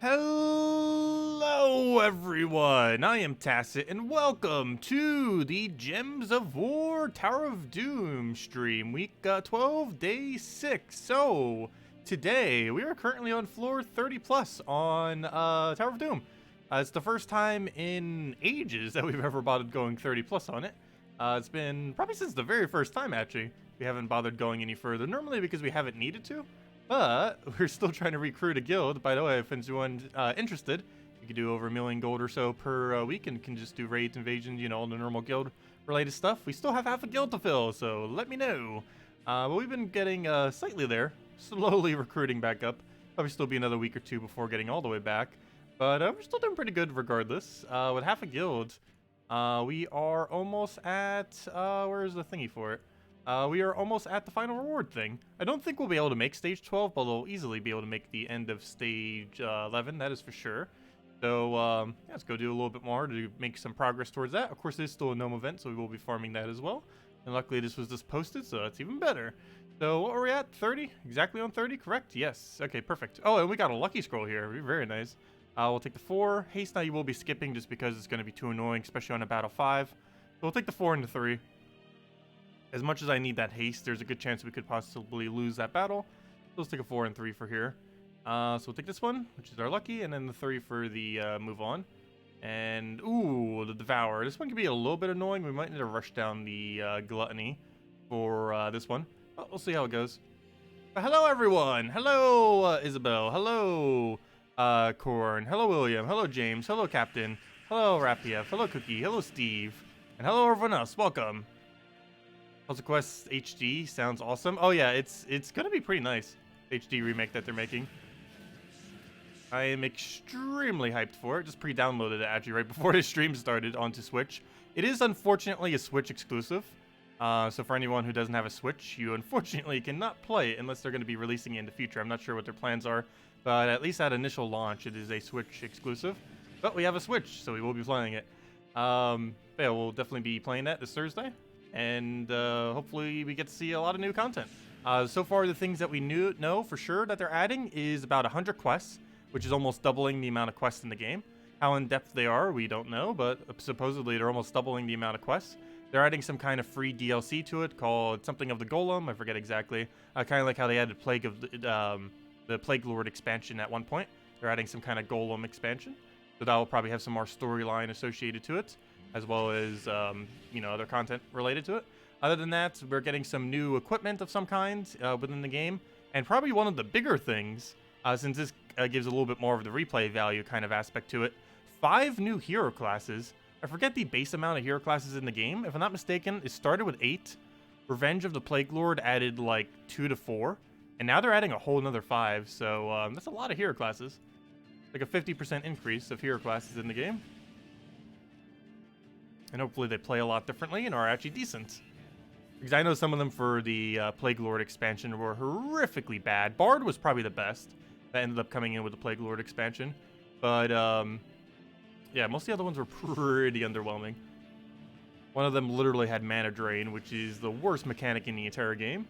Hello everyone, I am Tacet and welcome to the Gems of War Tower of Doom stream, week 12, day 6. So, today we are currently on floor 30 plus on Tower of Doom. It's the first time in ages that we've ever bothered going 30 plus on it. It's been probably since the very first time actually. We haven't bothered going any further, normally because we haven't needed to. But we're still trying to recruit a guild. By the way, if anyone's interested, you can do over $1 million gold or so per week and can just do raids, invasions, you know, all the normal guild related stuff. We still have half a guild to fill, so let me know. But we've been getting slightly there, slowly recruiting back up. Probably still be another week or two before getting all the way back. But we're still doing pretty good regardless. With half a guild, we are almost at, where is the thingy for it? We are almost at the final reward thing. I don't think we'll be able to make stage 12, but we'll easily be able to make the end of stage 11, that is for sure. So, yeah, let's go do a little bit more to make some progress towards that. Of course, it is still a gnome event, so we will be farming that as well. And luckily, this was just posted, so that's even better. So, what were we at? 30? Exactly on 30, correct? Yes. Okay, perfect. Oh, and we got a lucky scroll here. Very nice. We'll take the 4. Haste now you will be skipping just because it's going to be too annoying, especially on a battle 5. So, we'll take the 4 and the 3. As much as I need that haste, there's a good chance we could possibly lose that battle. So let's take a 4 and 3 for here. So we'll take this one, which is our lucky, and then the 3 for the move on. And, ooh, the Devour. This one could be a little bit annoying. We might need to rush down the Gluttony for this one. But we'll see how it goes. But hello, everyone. Hello, Isabel. Hello, Corn. Hello, William. Hello, James. Hello, Captain. Hello, Rapiev. Hello, Cookie. Hello, Steve. And hello, everyone else. Welcome. Puzzle Quest HD sounds awesome. Oh yeah, it's gonna be pretty nice. HD remake that they're making. I am extremely hyped for it. Just pre-downloaded it actually right before this stream started onto Switch. It is unfortunately a Switch exclusive. So for anyone who doesn't have a Switch, you unfortunately cannot play it unless they're going to be releasing it in the future. I'm not sure what their plans are, but at least at initial launch, it is a Switch exclusive. But we have a Switch, so we will be playing it. Yeah, we'll definitely be playing that this Thursday. And hopefully we get to see a lot of new content. So far, the things that we know for sure that they're adding is about 100 quests, which is almost doubling the amount of quests in the game. How in-depth they are, we don't know, but supposedly they're almost doubling the amount of quests. They're adding some kind of free DLC to it called something of the Golem, I forget exactly. Kind of like how they added Plague of the Plague Lord expansion at one point. They're adding some kind of Golem expansion. So that will probably have some more storyline associated to it, as well as, you know, other content related to it. Other than that, we're getting some new equipment of some kind within the game. And probably one of the bigger things, since this gives a little bit more of the replay value kind of aspect to it, 5 new hero classes. I forget the base amount of hero classes in the game. If I'm not mistaken, it started with 8. Revenge of the Plague Lord added like 2 to 4. And now they're adding a whole another 5. So that's a lot of hero classes. Like a 50% increase of hero classes in the game. And hopefully they play a lot differently and are actually decent. Because I know some of them for the Plague Lord expansion were horrifically bad. Bard was probably the best. That ended up coming in with the Plague Lord expansion. But, yeah, most of the other ones were pretty underwhelming. One of them literally had mana drain, which is the worst mechanic in the entire game.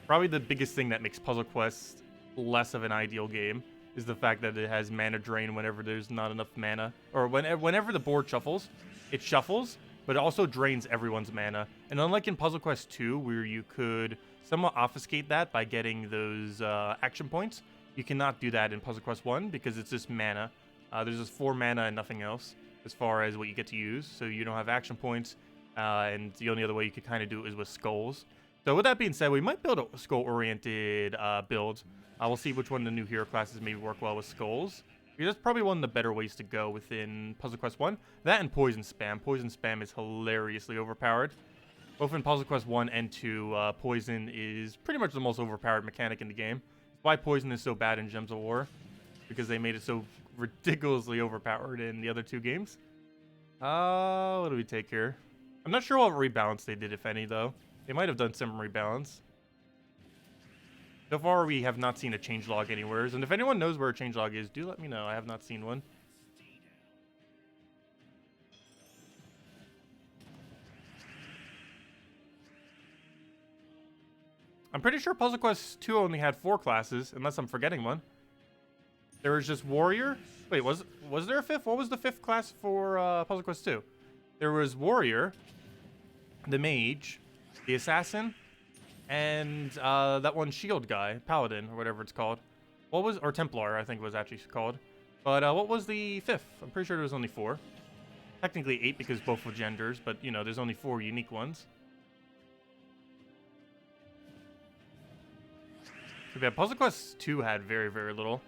Probably the biggest thing that makes Puzzle Quest less of an ideal game is the fact that it has mana drain whenever there's not enough mana. Or whenever the board shuffles, it shuffles, but it also drains everyone's mana. And unlike in Puzzle Quest 2, where you could somewhat obfuscate that by getting those action points, you cannot do that in Puzzle Quest 1 because it's just mana. There's just 4 mana and nothing else as far as what you get to use. So you don't have action points, and the only other way you could kind of do it is with skulls. So with that being said, we might build a skull-oriented build. We'll see which one of the new hero classes maybe work well with skulls. Because that's probably one of the better ways to go within Puzzle Quest 1. That and Poison Spam. Poison Spam is hilariously overpowered. Both in Puzzle Quest 1 and 2, Poison is pretty much the most overpowered mechanic in the game. It's why Poison is so bad in Gems of War. Because they made it so ridiculously overpowered in the other 2 games. What do we take here? I'm not sure what rebalance they did, if any, though. They might have done some rebalance. So far, we have not seen a changelog anywhere, and if anyone knows where a changelog is, do let me know. I have not seen one. I'm pretty sure Puzzle Quest 2 only had 4 classes, unless I'm forgetting one. There was just warrior. Wait, was there a fifth? What was the fifth class for Puzzle Quest 2? There was warrior, the mage, the assassin, and that one shield guy, paladin or whatever it's called. What was, or Templar I think it was actually called. But what was the fifth? I'm pretty sure there was only 4. Technically 8 because both were genders, but you know, there's only 4 unique ones. So yeah, Puzzle Quest 2 had very, very little.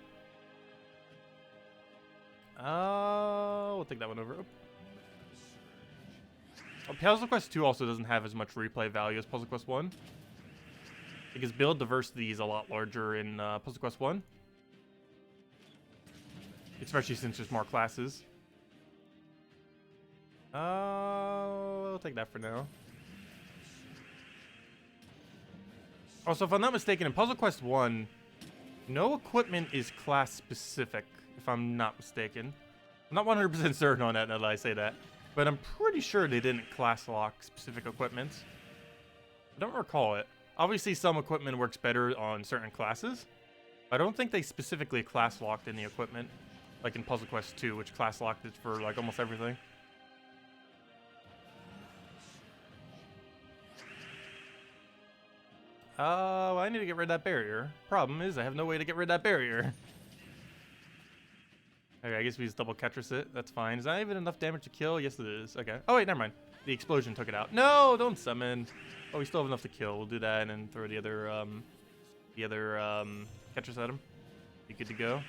We'll take that one over. Oh, Puzzle Quest 2 also doesn't have as much replay value as Puzzle Quest 1. Because build diversity is a lot larger in Puzzle Quest 1. Especially since there's more classes. I'll take that for now. Also, if I'm not mistaken, in Puzzle Quest 1, no equipment is class specific, if I'm not mistaken. I'm not 100% certain on that now that I say that. But I'm pretty sure they didn't class lock specific equipment. I don't recall it. Obviously, some equipment works better on certain classes. I don't think they specifically class locked any equipment. Like in Puzzle Quest 2, which class locked it for like almost everything. I need to get rid of that barrier. Problem is, I have no way to get rid of that barrier. Okay, I guess we just double Ketris it. That's fine. Is that even enough damage to kill? Yes, it is. Okay. Oh, wait, never mind. The explosion took it out. No, don't summon. Oh, we still have enough to kill. We'll do that and then throw the other Ketris at him. Be good to go.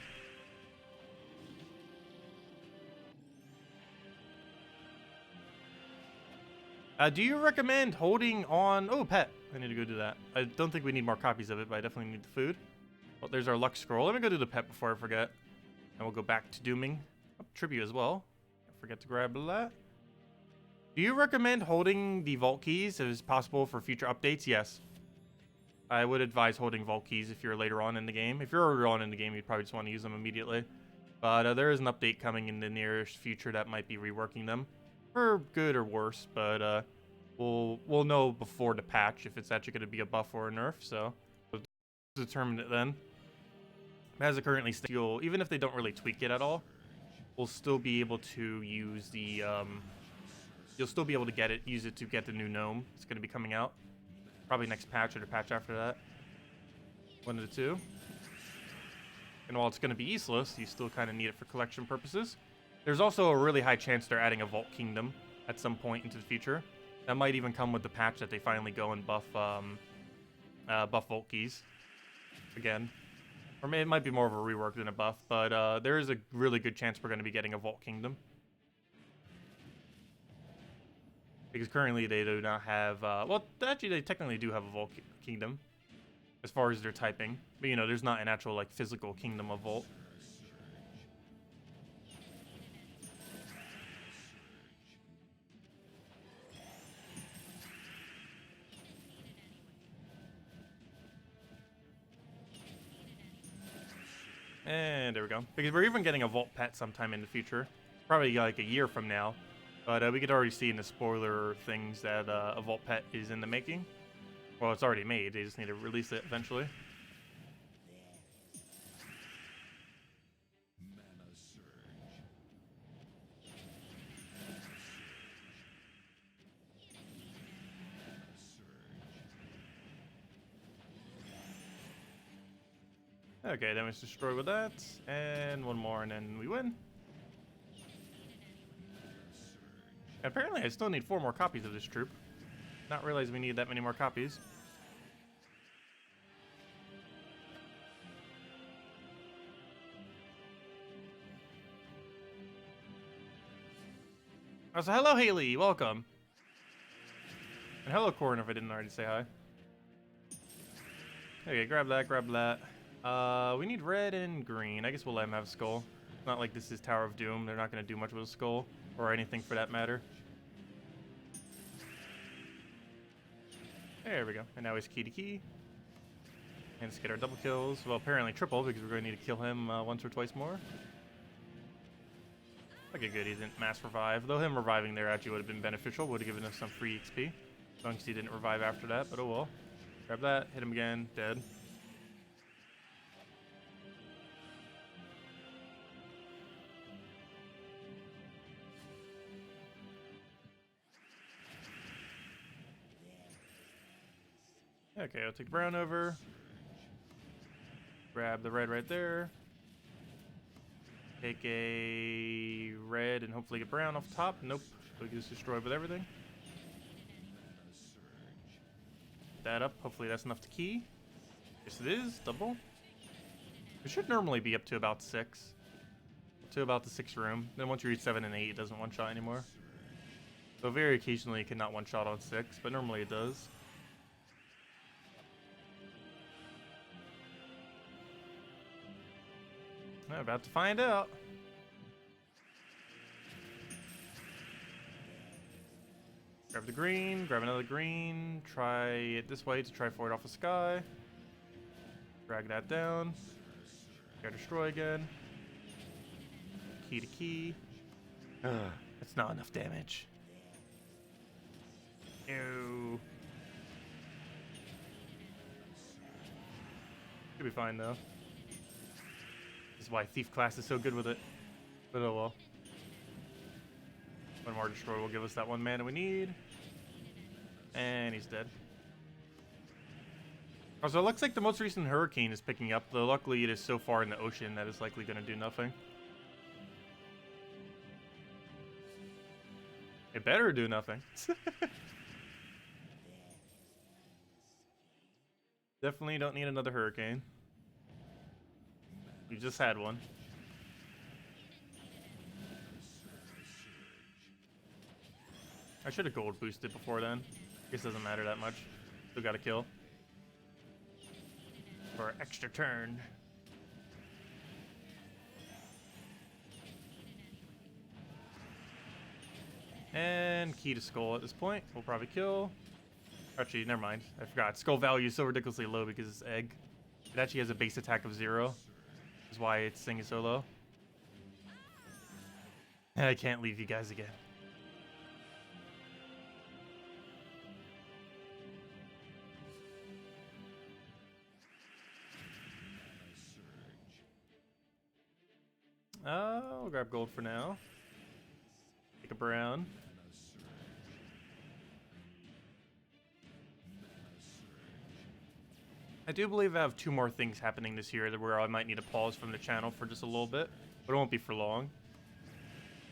Do you recommend holding on... Oh, pet. I need to go do that. I don't think we need more copies of it, but I definitely need the food. Well, there's our luck scroll. Let me go do the pet before I forget. And we'll go back to dooming. Oh, tribute as well. Don't forget to grab that. Do you recommend holding the vault keys as possible for future updates? Yes. I would advise holding vault keys if you're later on in the game. If you're earlier on in the game, you'd probably just want to use them immediately. But there is an update coming in the nearest future that might be reworking them. For good or worse, but we'll know before the patch if it's actually going to be a buff or a nerf, so we'll determine it then. As it currently stands, even if they don't really tweak it at all, we'll still be able to use the you'll still be able to use it to get the new gnome. It's going to be coming out probably next patch or the patch after that. One of the two. And while it's going to be useless, you still kind of need it for collection purposes. There's also a really high chance they're adding a Vault Kingdom at some point into the future. That might even come with the patch that they finally go and buff Vault Keys again. Or maybe it might be more of a rework than a buff, but there is a really good chance we're going to be getting a Vault Kingdom. Because currently they do not have... well, actually they technically do have a Vault Kingdom as far as their typing. But, you know, there's not an actual, like, physical Kingdom of Vault. And there we go. Because we're even getting a Vault Pet sometime in the future. Probably like a year from now. But we could already see in the spoiler things that a Vault Pet is in the making. Well, it's already made. They just need to release it eventually. Okay, damage destroyed with that. And one more and then we win. Apparently I still need 4 more copies of this troop. Not realize we need that many more copies. Oh, so hello Haley, welcome. And hello Corn if I didn't already say hi. Okay, grab that, grab that. We need red and green. I guess we'll let him have a skull. It's not like this is Tower of Doom. They're not going to do much with a skull. Or anything for that matter. There we go. And now he's key to key. And let's get our double kills. Well, apparently triple, because we're going to need to kill him once or twice more. Okay, good. He didn't mass revive. Though him reviving there actually would have been beneficial. Would have given us some free XP. As long as he didn't revive after that, but oh well. Grab that. Hit him again. Dead. Okay, I'll take brown over. Grab the red right there. Take a red and hopefully get brown off the top. Nope. So it gets destroyed with everything. Get that up. Hopefully that's enough to key. Yes, it is. Double. It should normally be up to about 6. To about the 6 room. Then once you reach 7 and 8, it doesn't one-shot anymore. So very occasionally it cannot one-shot on 6, but normally it does. I'm about to find out. Grab the green, grab another green, try it this way to try for it off the sky. Drag that down. Gotta destroy again. Key to key. That's not enough damage. Ew. Should be fine though. This is why Thief class is so good with it. But oh well. One more destroy will give us that 1 mana we need. And he's dead. Also, it looks like the most recent hurricane is picking up, though luckily it is so far in the ocean that it's likely going to do nothing. It better do nothing. Definitely don't need another hurricane. We just had one. I should have gold boosted before then. Guess it doesn't matter that much. Still got to kill. For an extra turn. And key to skull at this point. We'll probably kill. Actually, never mind. I forgot. Skull value is so ridiculously low because it's egg. It actually has a base attack of 0. Which is why its thing is so low. And I can't leave you guys again. We'll grab gold for now. Take a brown. I do believe I have 2 more things happening this year where I might need to pause from the channel for just a little bit, but it won't be for long.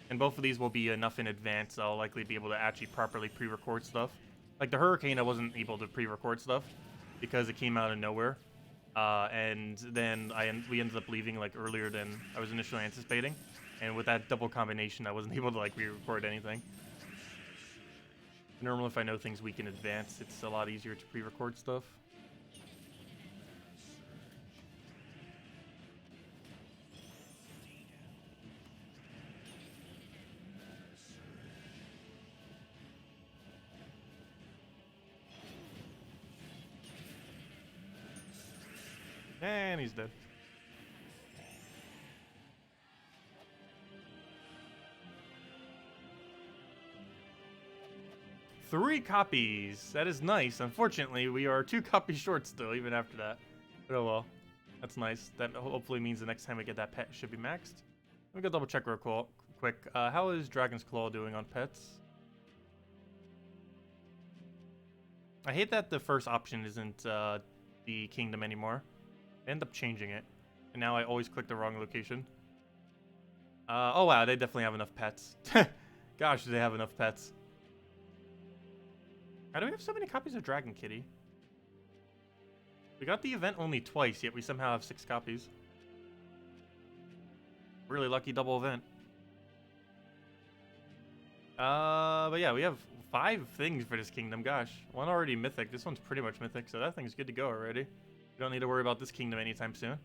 And both of these will be enough in advance that I'll likely be able to actually properly pre-record stuff. Like the Hurricane, I wasn't able to pre-record stuff because it came out of nowhere. And then we ended up leaving like earlier than I was initially anticipating. And with that double combination, I wasn't able to like re-record anything. Normally, if I know things week in advance, it's a lot easier to pre-record stuff. And he's dead. Three copies. That is nice. Unfortunately, we are 2 copies short still, even after that. But oh well. That's nice. That hopefully means the next time we get that pet it should be maxed. Let me go double check real quick. How is Dragon's Claw doing on pets? I hate that the first option isn't the kingdom anymore. I end up changing it. And now I always click the wrong location. Oh wow, they definitely have enough pets. Gosh, do they have enough pets. How do we have so many copies of Dragon Kitty? We got the event only twice, yet we somehow have 6 copies. Really lucky double event. But yeah, we have 5 things for this kingdom. Gosh, one already mythic. This one's pretty much mythic, so that thing's good to go already. We don't need to worry about this kingdom anytime soon.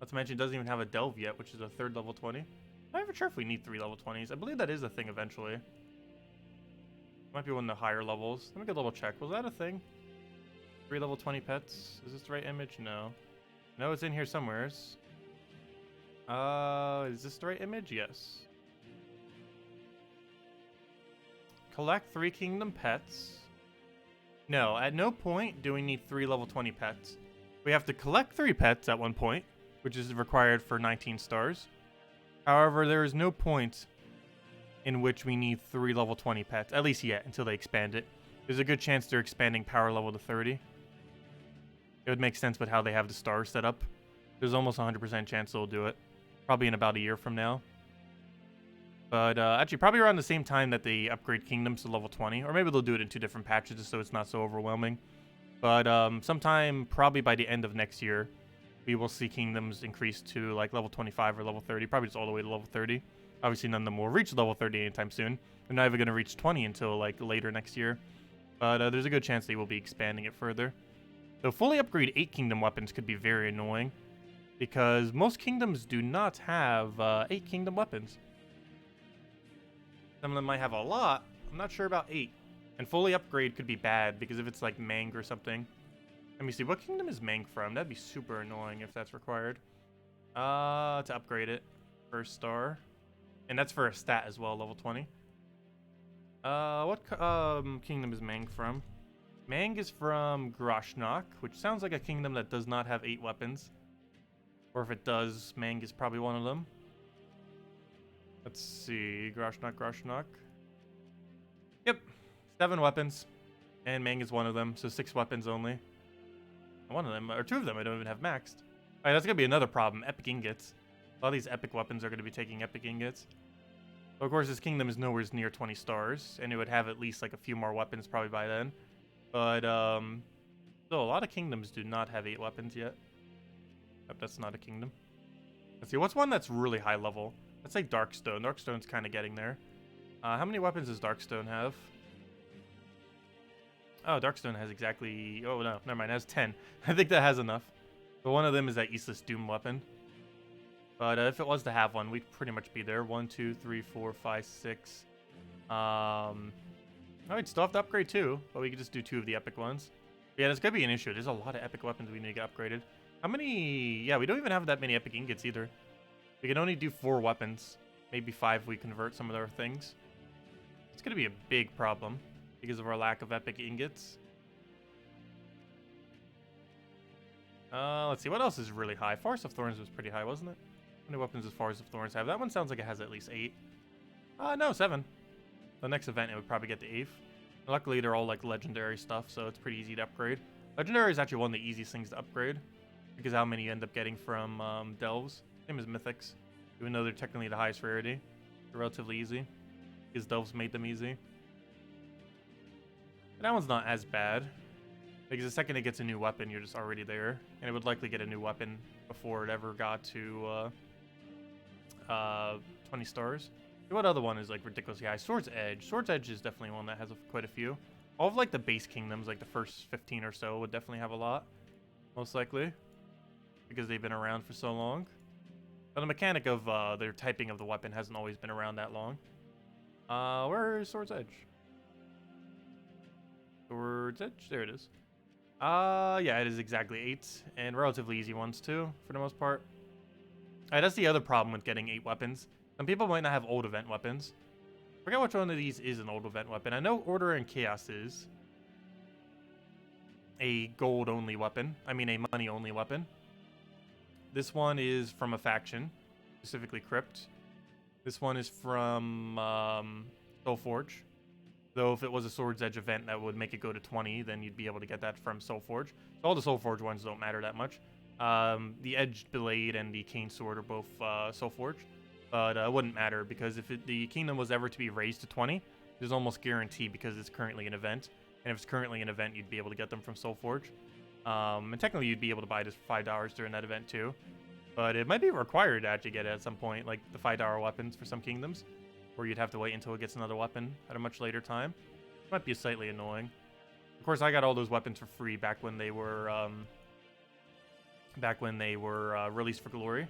Not to mention, it doesn't even have a delve yet, which is a 3rd level 20. I'm not even sure if we need 3 level 20s. I believe that is a thing eventually. Might be one of the higher levels. Let me go double check. Was that a thing? 3 level 20 pets? Is this the right image? No. No, it's in here somewheres. Is this the right image? Yes. Collect 3 kingdom pets. No, at no point do we need 3 level 20 pets. We have to collect 3 pets at one point, which is required for 19 stars. However, there is no point in which we need 3 level 20 pets, at least yet, until they expand it. There's a good chance they're expanding power level to 30. It would make sense with how they have the stars set up. There's almost 100% chance they'll do it. Probably in about a year from now. But actually, probably around the same time that they upgrade kingdoms to level 20. Or maybe they'll do it in 2 different patches just so it's not so overwhelming. But sometime probably by the end of next year, we will see kingdoms increase to like level 25 or level 30. Probably just all the way to level 30. Obviously, none of them will reach level 30 anytime soon. They're not even going to reach 20 until like later next year. But there's a good chance they will be expanding it further. So fully upgrade 8 kingdom weapons could be very annoying. Because most kingdoms do not have 8 kingdom weapons. Some of them might have a lot. I'm not sure about 8. And fully upgrade could be bad, because if it's like Mang or something. Let me see, what kingdom is Mang from? That'd be super annoying if that's required. To upgrade it. First star. And that's for a stat as well, level 20. What kingdom is Mang from? Mang is from Groshnok, which sounds like a kingdom that does not have 8 weapons. Or if it does, Mang is probably one of them. Let's see. Groshnok. Yep. 7 weapons. And Mang is one of them, so 6 weapons only. One of them, or 2 of them, I don't even have maxed. Alright, that's gonna be another problem. Epic ingots. A lot of these epic weapons are gonna be taking epic ingots. So of course, this kingdom is nowhere near 20 stars, and it would have at least like a few more weapons probably by then. But, still, a lot of kingdoms do not have 8 weapons yet. That's not a kingdom. Let's see, what's one that's really high level? Let's say Darkstone. Darkstone's kind of getting there. How many weapons does Darkstone have? Oh, Darkstone has exactly... Oh, no, never mind. It has 10. I think that has enough. But one of them is that Eastless Doom weapon. But if it was to have one, we'd pretty much be there. 1, 2, 3, 4, 5, 6. Oh, we'd still have to upgrade 2. But we could just do 2 of the epic ones. But yeah, that's going to be an issue. There's a lot of epic weapons we need to get upgraded. How many... Yeah, we don't even have that many epic ingots either. We can only do 4 weapons. Maybe 5 if we convert some of our things. It's going to be a big problem because of our lack of epic ingots. Let's see. What else is really high? Forest of Thorns was pretty high, wasn't it? How many weapons does Forest of Thorns have? That one sounds like it has at least 8. No, 7. The next event, it would probably get the 8th. Luckily, they're all like legendary stuff, so it's pretty easy to upgrade. Legendary is actually one of the easiest things to upgrade. Because how many you end up getting from Delves. Same as Mythics. Even though they're technically the highest rarity. They're relatively easy. Because Delves made them easy. But that one's not as bad. Because the second it gets a new weapon, you're just already there. And it would likely get a new weapon before it ever got to 20 stars. What other one is like ridiculously high? Sword's Edge. Sword's Edge is definitely one that has quite a few. All of like the base kingdoms, like the first 15 or so, would definitely have a lot. Most likely. Because they've been around for so long. But the mechanic of their typing of the weapon hasn't always been around that long. Where is Sword's Edge? Sword's Edge? There it is. Yeah, it is exactly 8. And relatively easy ones too, for the most part. Alright, that's the other problem with getting 8 weapons. Some people might not have old event weapons. I forget which one of these is an old event weapon. I know Order and Chaos is a gold-only weapon. I mean, a money-only weapon. This one is from a faction, specifically Crypt. This one is from Soulforge. Though if it was a Sword's Edge event that would make it go to 20, then you'd be able to get that from Soulforge. So all the Soulforge ones don't matter that much. The Edged Blade and the Cane Sword are both Soulforge. But it wouldn't matter because if the kingdom was ever to be raised to 20, there's almost guaranteed because it's currently an event. And if it's currently an event, you'd be able to get them from Soulforge. And technically, you'd be able to buy this for $5 during that event too. But it might be required to actually get it at some point, like the $5 weapons for some kingdoms. Or you'd have to wait until it gets another weapon at a much later time. It might be slightly annoying. Of course, I got all those weapons for free back when they were released for glory.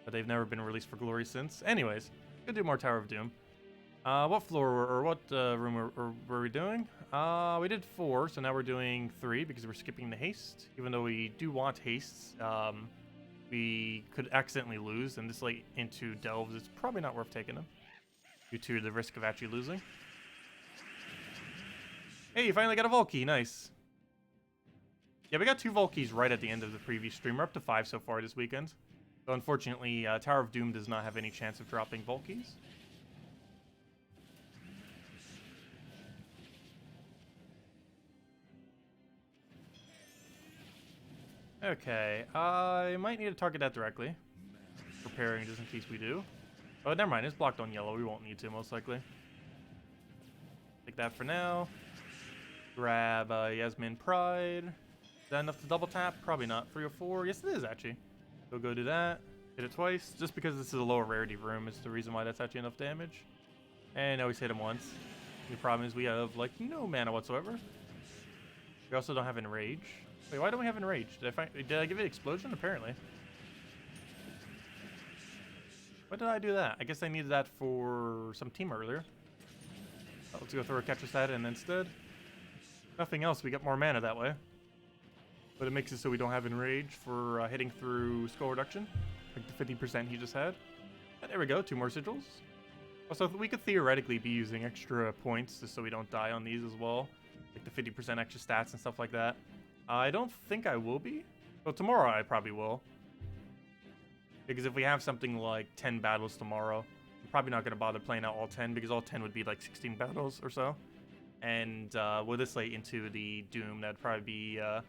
But they've never been released for glory since. Anyways, gonna do more Tower of Doom. What floor or what room were we doing? We did 4, so now we're doing 3 because we're skipping the haste. Even though we do want hastes, we could accidentally lose, and this late into delves, it's probably not worth taking them due to the risk of actually losing. Hey, you finally got a Volkey, nice. Yeah, we got 2 Volkeys right at the end of the previous stream. We're up to 5 so far this weekend. So unfortunately, Tower of Doom does not have any chance of dropping Volkeys. Okay, I might need to target that directly. Preparing just in case we do. Oh, never mind. It's blocked on yellow. We won't need to, most likely. Take that for now. Grab Yasmin Pride. Is that enough to double tap? Probably not. 3 or 4. Yes, it is, actually. So go do that. Hit it twice. Just because this is a lower rarity room is the reason why that's actually enough damage. And now we hit him once. The problem is we have, like, no mana whatsoever. We also don't have Enrage. Wait, why don't we have Enrage? Did I give it Explosion? Apparently. Why did I do that? I guess I needed that for some team earlier. Oh, let's go throw a Catcher Stat in instead. Nothing else, we get more mana that way. But it makes it so we don't have Enrage for hitting through skull reduction. Like the 50% he just had. And there we go, 2 more sigils. Also, we could theoretically be using extra points just so we don't die on these as well. Like the 50% extra stats and stuff like that. I don't think I will be. Well, tomorrow I probably will. Because if we have something like 10 battles tomorrow, I'm probably not going to bother playing out all 10 because all 10 would be like 16 battles or so. And with this late into the Doom, that'd probably be a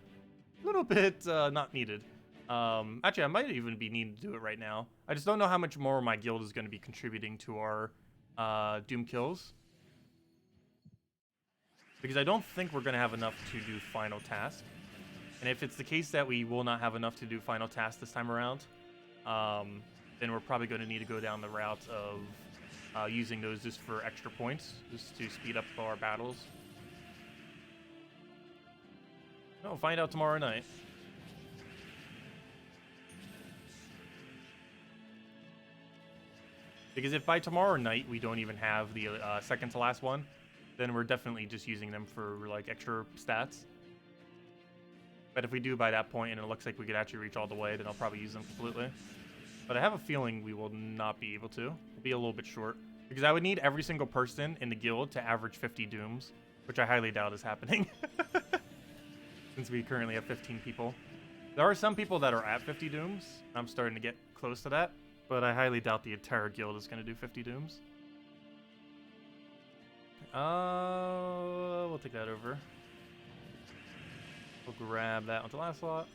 little bit not needed. Actually, I might even be needing to do it right now. I just don't know how much more my guild is going to be contributing to our Doom kills. Because I don't think we're going to have enough to do final task. And if it's the case that we will not have enough to do final task this time around, then we're probably going to need to go down the route of using those just for extra points, just to speed up our battles. We'll find out tomorrow night. Because if by tomorrow night we don't even have the second to last one, then we're definitely just using them for like extra stats. But if we do by that point and it looks like we could actually reach all the way, then I'll probably use them completely. But I have a feeling we will not be able to. We'll be a little bit short. Because I would need every single person in the guild to average 50 dooms, which I highly doubt is happening. Since we currently have 15 people. There are some people that are at 50 dooms. I'm starting to get close to that. But I highly doubt the entire guild is going to do 50 dooms. We'll take that over. We'll grab that onto last slot.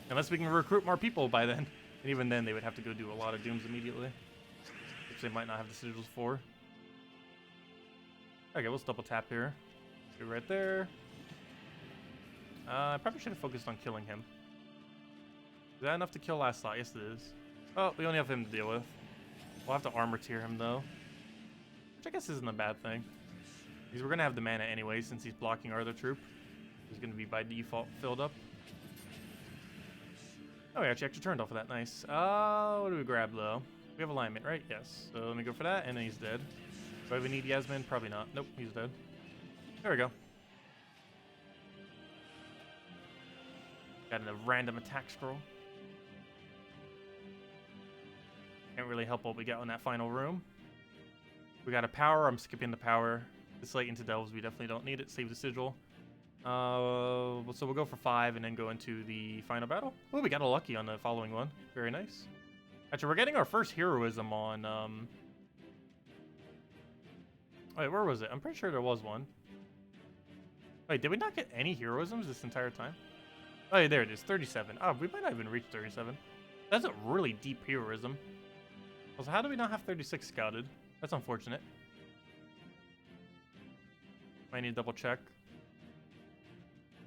Unless we can recruit more people by then. And even then, they would have to go do a lot of dooms immediately. Which they might not have the sigils for. Okay, let's double tap here. Go right there. I probably should have focused on killing him. Is that enough to kill last slot? Yes, it is. Oh, we only have him to deal with. We'll have to armor tier him, though. Which I guess isn't a bad thing. Because we're going to have the mana anyway, since he's blocking our other troop. He's going to be by default filled up. Oh, we actually turned off of that. Nice. What do we grab, though? We have alignment, right? Yes. So let me go for that, and then he's dead. Do I even need Yasmin? Probably not. Nope, he's dead. There we go. Got a random attack scroll. Can't really help what we got on that final room. We got a power. I'm skipping the power. This late into delves, we definitely don't need it. Save the sigil. So we'll go for 5 and then go into the final battle. Oh, we got a lucky on the following one. Very nice. Actually, we're getting our first heroism on... Wait, where was it? I'm pretty sure there was one. Wait, did we not get any heroisms this entire time? Oh, yeah, there it is. 37. Oh, we might not even reach 37. That's a really deep heroism. Also, how do we not have 36 scouted? That's unfortunate. Might need to double check.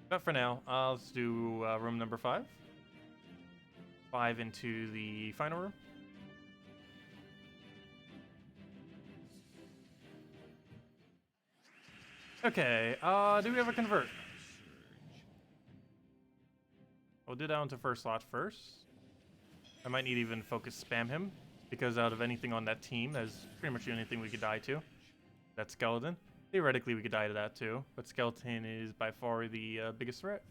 But for now, let's do room number 5. 5 into the final room. Okay, do we have a convert? We'll do that onto first slot first. I might need to even focus spam him, because out of anything on that team, that's pretty much the only thing we could die to. That skeleton. Theoretically, we could die to that too, but skeleton is by far the biggest threat.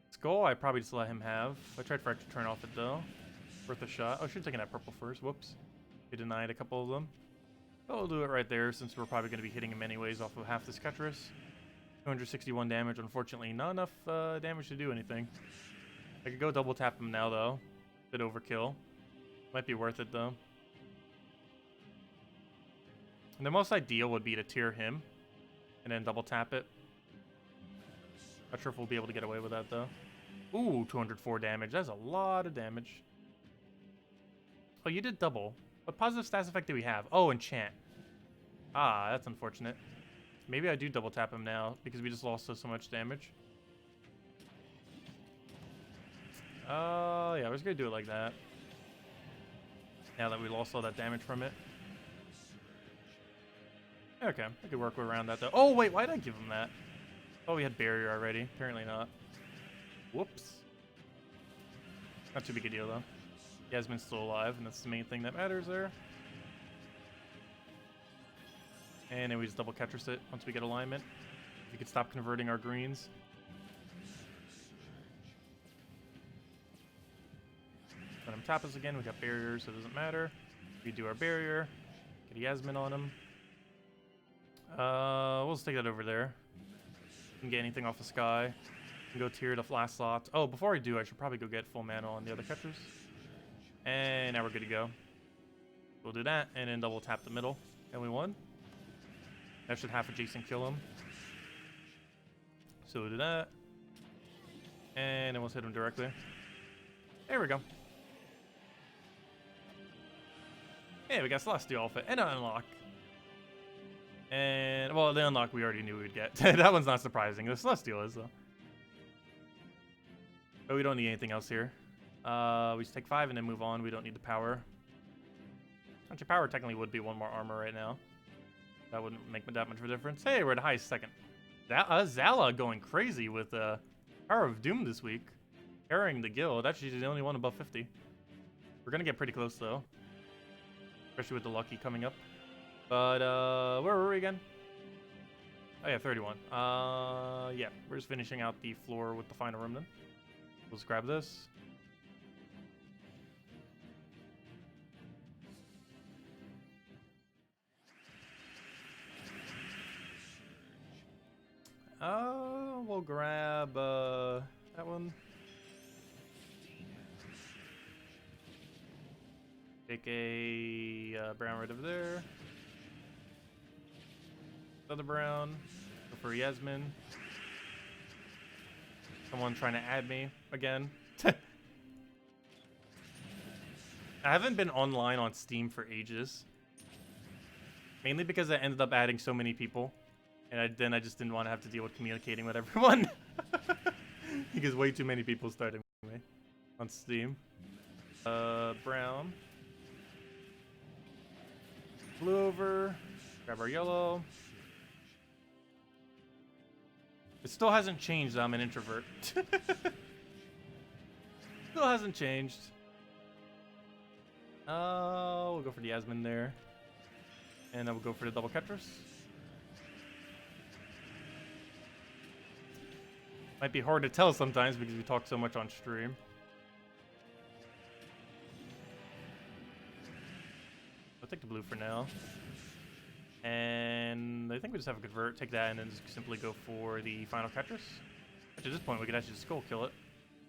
Skull, I probably just let him have. I tried for extra turn off it though. Worth a shot. Oh, I should have taken that purple first. Whoops. We denied a couple of them. But we'll do it right there since we're probably going to be hitting him anyways off of half this Cutlass. 261 damage. Unfortunately, not enough damage to do anything. I could go double tap him now though. Bit overkill. Might be worth it though. And the most ideal would be to tier him. And and then double tap it. Not sure if we'll be able to get away with that though. Ooh, 204 damage. That's a lot of damage. Oh, you did double. What positive stats effect do we have? Oh, enchant. Ah, that's unfortunate. Maybe I do double tap him now because we just lost so much damage. Yeah, we're just gonna do it like that. Now that we lost all that damage from it. Okay, I could work around that though. Oh wait, why did I give him that? Oh, we had barrier already. Apparently not. Whoops. Not too big a deal though. Yasmin's still alive, and that's the main thing that matters there. And then we just double Ketris it once we get alignment. We could stop converting our greens. Let him tap us again. We got barriers, so it doesn't matter. We do our barrier. Get a Yasmin on him. We'll just take that over there. Can get anything off the sky. Can go tier the last slot. Oh, before I do, I should probably go get full mana on the other catchers. And now we're good to go. We'll do that, and then double tap the middle. And we won. That should half adjacent kill him. So we'll do that. And then we'll hit him directly. There we go. Hey, we got Celestial Alpha and an unlock. And, well, the unlock we already knew we'd get. That one's not surprising. The Celestial is, though. But we don't need anything else here. We just take 5 and then move on. We don't need the power. Actually, power technically would be 1 more armor right now. That wouldn't make that much of a difference. Hey, we're at the highest second. Zala going crazy with Power of Doom this week. Carrying the guild. Actually, she's the only one above 50. We're going to get pretty close, though. Especially with the Lucky coming up. But, where were we again? Oh, yeah, 31. Yeah, we're just finishing out the floor with the final room then. We'll just grab this. We'll grab, that one. Take a brown right over there. Another brown. Go for Yasmin. Someone trying to add me again. I haven't been online on Steam for ages. Mainly because I ended up adding so many people. And then I just didn't want to have to deal with communicating with everyone. Because way too many people started me on Steam. Brown. Blue over. Grab our yellow. It still hasn't changed that I'm an introvert. Still hasn't changed. We'll go for the Yasmin there. And then we'll go for the double Ketris. Might be hard to tell sometimes because we talk so much on stream. I'll take the blue for now. And I think we just have a convert, take that, and then just simply go for the final Ketris. Which at this point we could actually just skull kill it.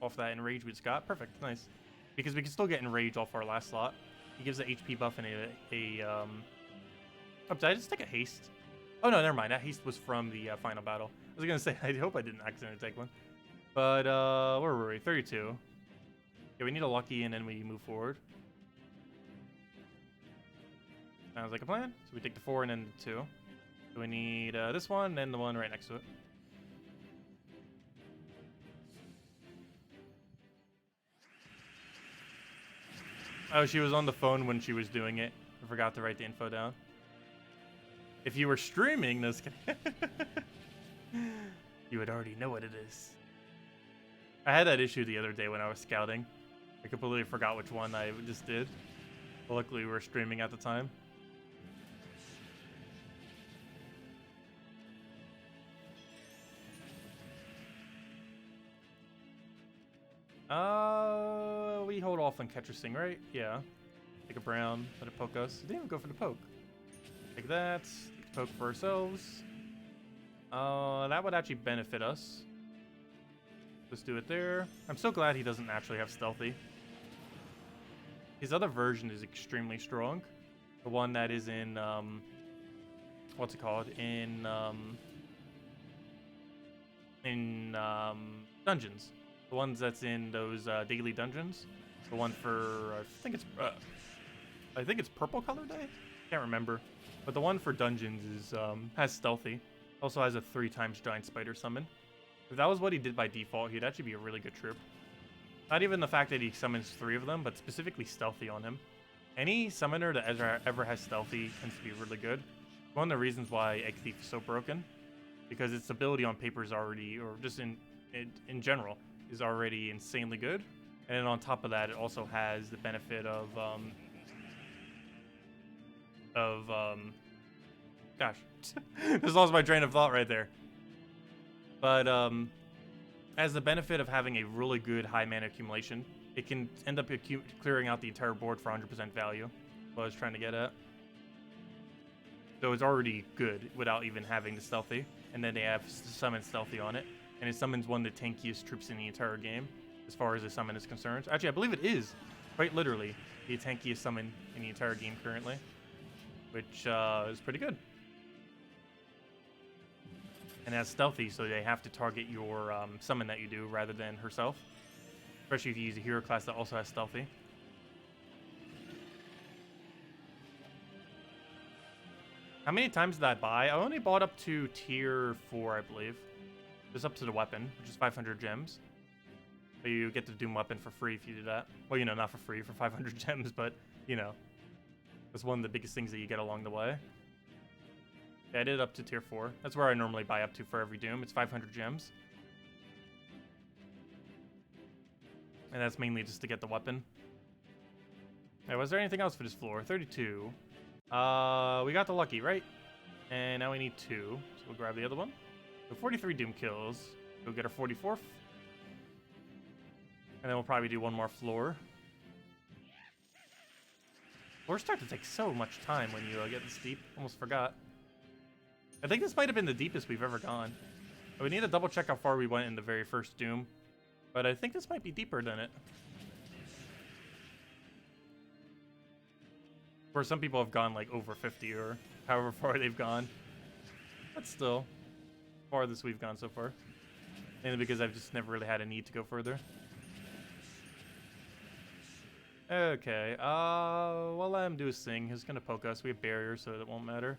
Off that enrage we just got. Perfect, nice. Because we can still get enrage off our last slot. He gives an HP buff and oh, did I just take a haste? Oh no, never mind. That haste was from the final battle. I was gonna say, I hope I didn't accidentally take one. But where were we? 32. Yeah, we need a lucky and then we move forward. Sounds like a plan. So we take the 4 and then the 2. So we need this one and then the one right next to it. Oh, she was on the phone when she was doing it. I forgot to write the info down. If you were streaming this, you would already know what it is. I had that issue the other day when I was scouting. I completely forgot which one I just did. But luckily, we were streaming at the time. We hold off on Ketrising, right? Yeah. Take a brown, let it poke us. Didn't even go for the poke. Take that. Take the poke for ourselves. That would actually benefit us. Let's do it there. I'm so glad he doesn't actually have stealthy. His other version is extremely strong. The one that is in, what's it called? In, in dungeons. The ones that's in those daily dungeons. The one for I think it's purple color day. Can't remember, but the one for dungeons is has stealthy. Also has a 3x giant spider summon. If that was what he did by default, he'd actually be a really good troop. Not even the fact that he summons 3 of them, but specifically stealthy on him. Any summoner that ever has stealthy tends to be really good. One of the reasons why Egg Thief is so broken, because its ability on paper is already, or just in general, is already insanely good. And then on top of that, it also has the benefit of gosh, just lost my train of thought right there. But has the benefit of having a really good high mana accumulation. It can end up clearing out the entire board for 100% value. What I was trying to get at. So it's already good without even having the stealthy. And then they have summon stealthy on it. And it summons one of the tankiest troops in the entire game, as far as the summon is concerned. Actually, I believe it is, quite literally, the tankiest summon in the entire game currently. Which is pretty good. And has stealthy, so they have to target your summon that you do rather than herself. Especially if you use a hero class that also has stealthy. How many times did I buy? I only bought up to tier 4, I believe. Just up to the weapon, which is 500 gems. So you get the Doom weapon for free if you do that. Well, you know, not for free, for 500 gems, but, you know. That's one of the biggest things that you get along the way. Yeah, I did it up to tier 4. That's where I normally buy up to for every Doom. It's 500 gems. And that's mainly just to get the weapon. Hey, was there anything else for this floor? 32. We got the lucky, right? And now we need 2. So we'll grab the other one. So 43 Doom kills. We'll get our 44th. And then we'll probably do one more floor. Floors start to take so much time when you get this deep. Almost forgot. I think this might have been the deepest we've ever gone. But we need to double check how far we went in the very first Doom. But I think this might be deeper than it. Of course, some people have gone like over 50 or however far they've gone. But still, farthest we've gone so far. Mainly because I've just never really had a need to go further. Okay, we'll let him do his thing. He's gonna poke us. We have barriers, so it won't matter.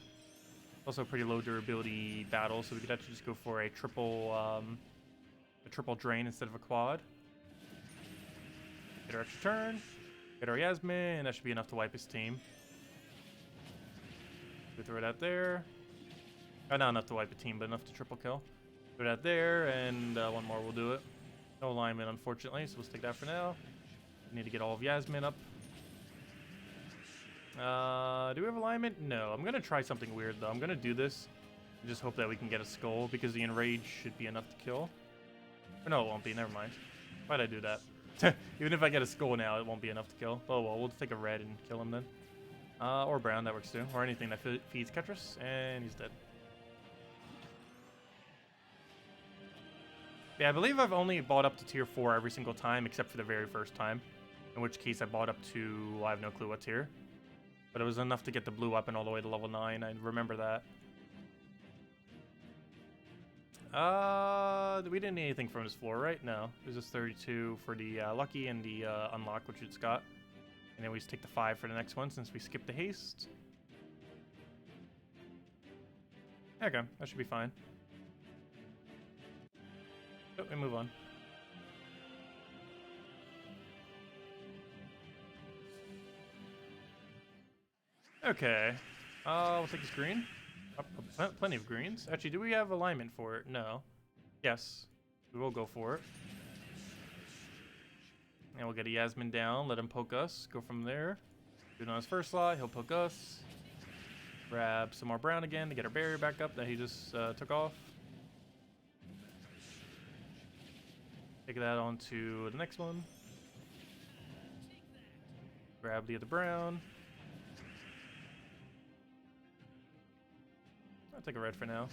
Also, pretty low durability battle, so we could actually just go for a triple drain instead of a quad. Get our extra turn, get our Yasmin, and that should be enough to wipe his team. We throw it out there. Not enough to wipe a team, but enough to triple kill. Throw it out there, and one more will do it. No alignment, unfortunately, so let's take that for now. We need to get all of Yasmin up. Do we have alignment? No. I'm going to try something weird, though. I'm going to do this and just hope that we can get a skull, because the enrage should be enough to kill. Or no, it won't be. Never mind. Why'd I do that? Even if I get a skull now, it won't be enough to kill. Oh, well, we'll just take a red and kill him then. Or brown, that works too. Or anything that feeds Ketris, and he's dead. Yeah, I believe I've only bought up to tier 4 every single time, except for the very first time. In which case I bought up to, I have no clue what tier. But it was enough to get the blue weapon all the way to level 9. I remember that. We didn't need anything from this floor, right? No. It was just 32 for the lucky and the unlock, which it's got. And then we just take the 5 for the next one since we skipped the haste. Okay, that should be fine. Oh, we move on. Okay. We'll take this green. Plenty of greens. Actually, do we have alignment for it? No. Yes. We will go for it. And we'll get a Yasmin down. Let him poke us. Go from there. Do it on his first slot. He'll poke us. Grab some more brown again to get our barrier back up that he just took off. Take that on to the next one. Grab the other brown. I'll take a red for now.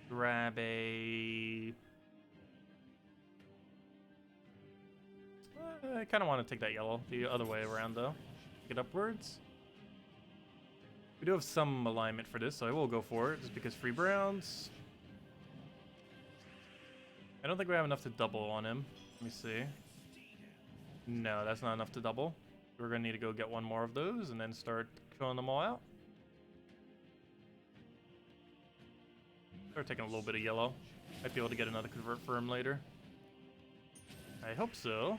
Grab a... I kind of want to take that yellow the other way around, though. Get upwards. We do have some alignment for this, so I will go for it, just because free browns. don't think we have enough to double on him. Let me see. No, that's not enough to double. We're gonna need to go get one more of those and then start filling them all out. Start taking a little bit of yellow. Might be able to get another convert for him later. I hope so.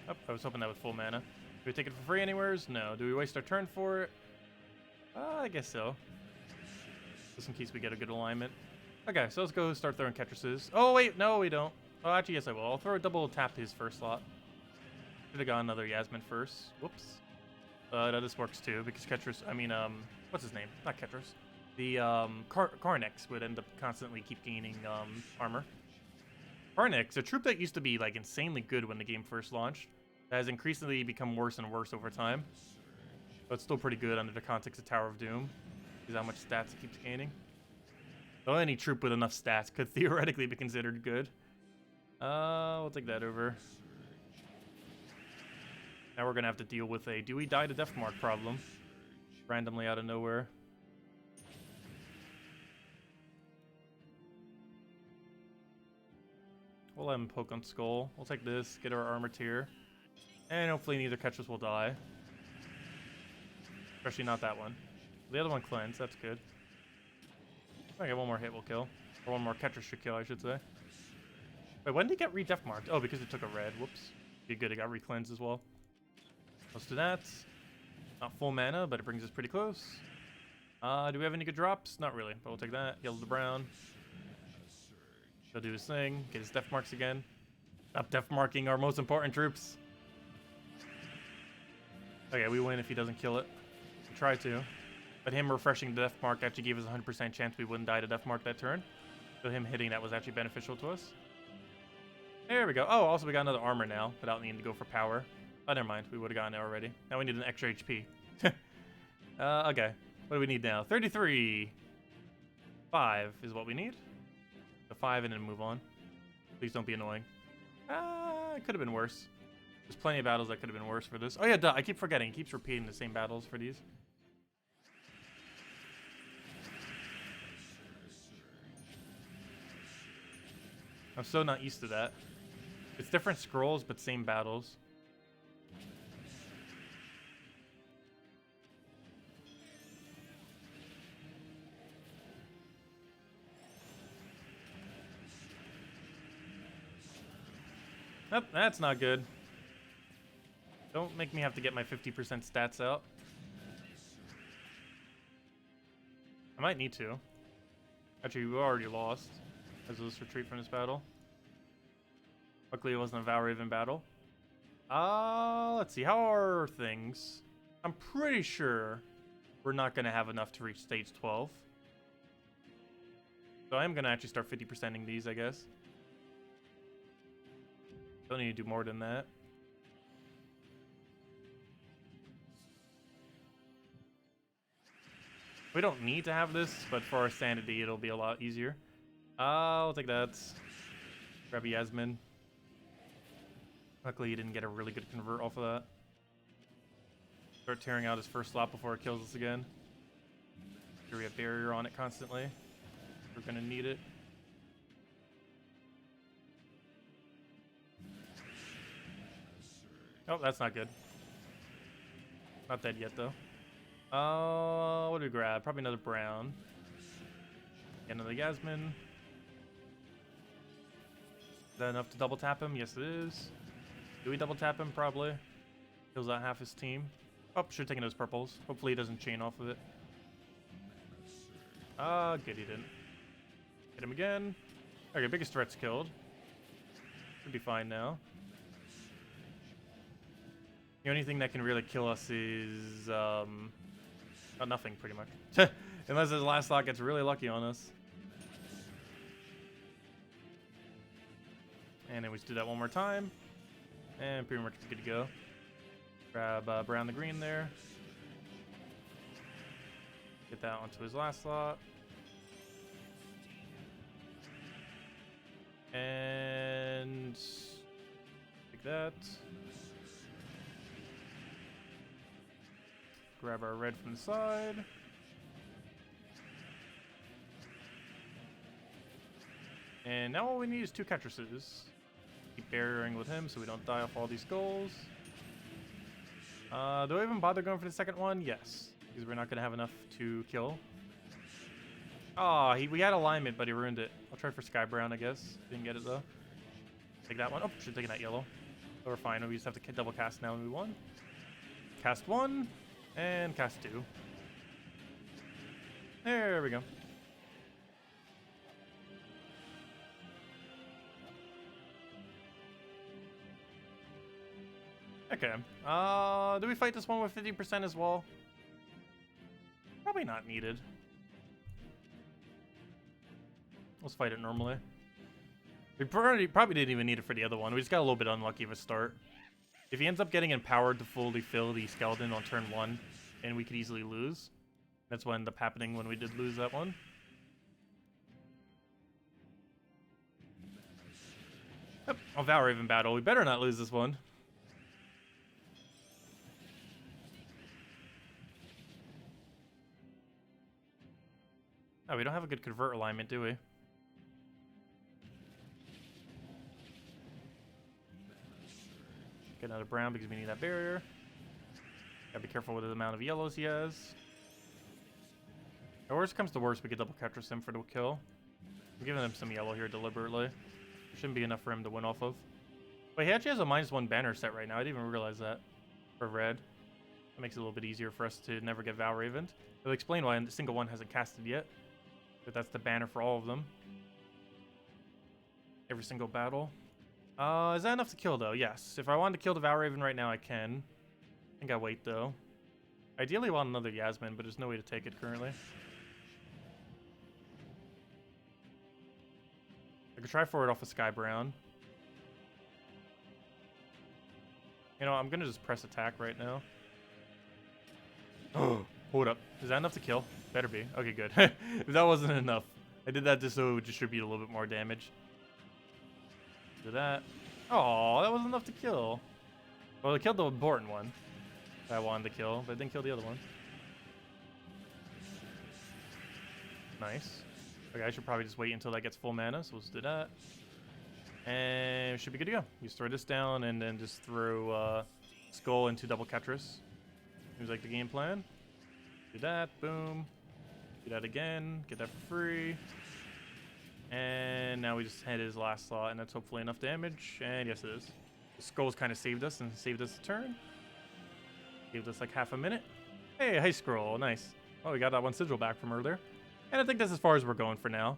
Oh, I was hoping that with full mana. Do we take it for free anywheres? No. Do we waste our turn for it? I guess so. Just in case we get a good alignment. Okay, so let's go start throwing Ketruses. Oh, wait, no, we don't. Oh, actually, yes, I will. I'll throw a double tap his first slot. Should have got another Yasmin first. Whoops. No, this works too, because Ketrus, what's his name? Not Ketrus. The, Karnix would end up constantly keep gaining, armor. Karnix, a troop that used to be, like, insanely good when the game first launched, that has increasingly become worse and worse over time. But it's still pretty good under the context of Tower of Doom, because how much stats it keeps gaining. So any troop with enough stats could theoretically be considered good. We'll take that over. Now we're gonna have to deal with a do we die to Death Mark problem. Randomly out of nowhere. We'll let him poke on Skull. We'll take this, get our armor tier. And hopefully neither Ketchus will die. Especially not that one. The other one cleanse, that's good. I get one more hit will kill. Or one more Ketchus should kill, I should say. Wait, when did he get re-Death Marked? Oh, because it took a red. Whoops. Be good, it got re-cleansed as well. Let's do that. Not full mana, but it brings us pretty close. Do we have any good drops? Not really, but we'll take that. Yellow to brown. He'll do his thing. Get his Death Marks again. Stop Death Marking our most important troops. Okay, we win if he doesn't kill it. We'll try to. But him refreshing the Death Mark actually gave us a 100% chance we wouldn't die to Death Mark that turn. So him hitting that was actually beneficial to us. There we go. Oh, also we got another armor now, without needing to go for power. Oh, never mind. We would have gotten it already. Now we need an extra HP. Okay. What do we need now? 33. 5 is what we need. So 5 and then move on. Please don't be annoying. It could have been worse. There's plenty of battles that could have been worse for this. Oh yeah, duh. I keep forgetting. He keeps repeating the same battles for these. I'm so not used to that. It's different scrolls, but same battles. Nope, that's not good. Don't make me have to get my 50% stats out. I might need to. Actually, we already lost. As let's retreat from this battle. Luckily, it wasn't a Valraven battle. Let's see. How are things? I'm pretty sure we're not going to have enough to reach stage 12. So I am going to actually start 50%ing these, I guess. Don't need to do more than that. We don't need to have this, but for our sanity, it'll be a lot easier. I'll take that. Grab a Yasmin. Luckily, he didn't get a really good convert off of that. Start tearing out his first slot before it kills us again. Here we have barrier on it constantly. We're gonna need it. Oh, that's not good. Not dead yet, though. What do we grab? Probably another brown. Get another Yasmin. Is that enough to double tap him? Yes, it is. Do we double tap him? Probably. Kills out half his team. Oh, should have taken those purples. Hopefully he doesn't chain off of it. Good, he didn't. Hit him again. Okay, biggest threat's killed. Should be fine now. The only thing that can really kill us is, nothing, pretty much. Unless his last slot gets really lucky on us. And then we just do that one more time. And pretty much good to go. Grab brown the green there. Get that onto his last slot. And take that. Grab our red from the side. And now all we need is 2 Ketruses. Keep barriering with him so we don't die off all these skulls. Do I even bother going for the second one? Yes, because we're not going to have enough to kill. Oh, we had alignment, but he ruined it. I'll try for Sky Brown, I guess. Didn't get it, though. Take that one. Oh, should have taken that yellow. So we're fine. We just have to double cast now and we won. Cast 1, and cast 2. There we go. Okay. Do we fight this one with 50% as well? Probably not needed. Let's fight it normally. We probably didn't even need it for the other one. We just got a little bit unlucky of a start. If he ends up getting empowered to fully fill the skeleton on turn 1, and we could easily lose. That's what ended up happening when we did lose that one. Yep. Oh, Valraven battle. We better not lose this one. Oh, we don't have a good convert alignment, do we? Get another brown because we need that barrier. Gotta be careful with the amount of yellows he has. If worst comes to worst, we could double Ketris him for the kill. I'm giving him some yellow here deliberately. There shouldn't be enough for him to win off of. But he actually has a -1 banner set right now. I didn't even realize that. For red. That makes it a little bit easier for us to never get Valravened. It'll explain why a single one hasn't casted yet. But that's the banner for all of them. Every single battle. Is that enough to kill, though? Yes. If I wanted to kill the Valraven right now, I can. I think I wait, though. Ideally, I want another Yasmin, but there's no way to take it currently. I could try for it off of Sky Brown. You know, I'm going to just press attack right now. Oh, hold up. Is that enough to kill? Better be. Okay, good. If that wasn't enough. I did that just so it would distribute a little bit more damage. Do that. Oh, that wasn't enough to kill. Well, it killed the important one that I wanted to kill, but it didn't kill the other one. Nice. Okay, I should probably just wait until that gets full mana, so let's do that. And we should be good to go. You just throw this down and then just throw Skull into double Ketris. Seems like the game plan. Do that, boom. Do that again, get that for free. And now we just hit his last slot, and that's hopefully enough damage. And yes, it is. The Skull's kind of saved us and saved us a turn. Saved us like half a minute. Hey, hey, Scroll, nice. Oh, we got that one sigil back from earlier. And I think that's as far as we're going for now.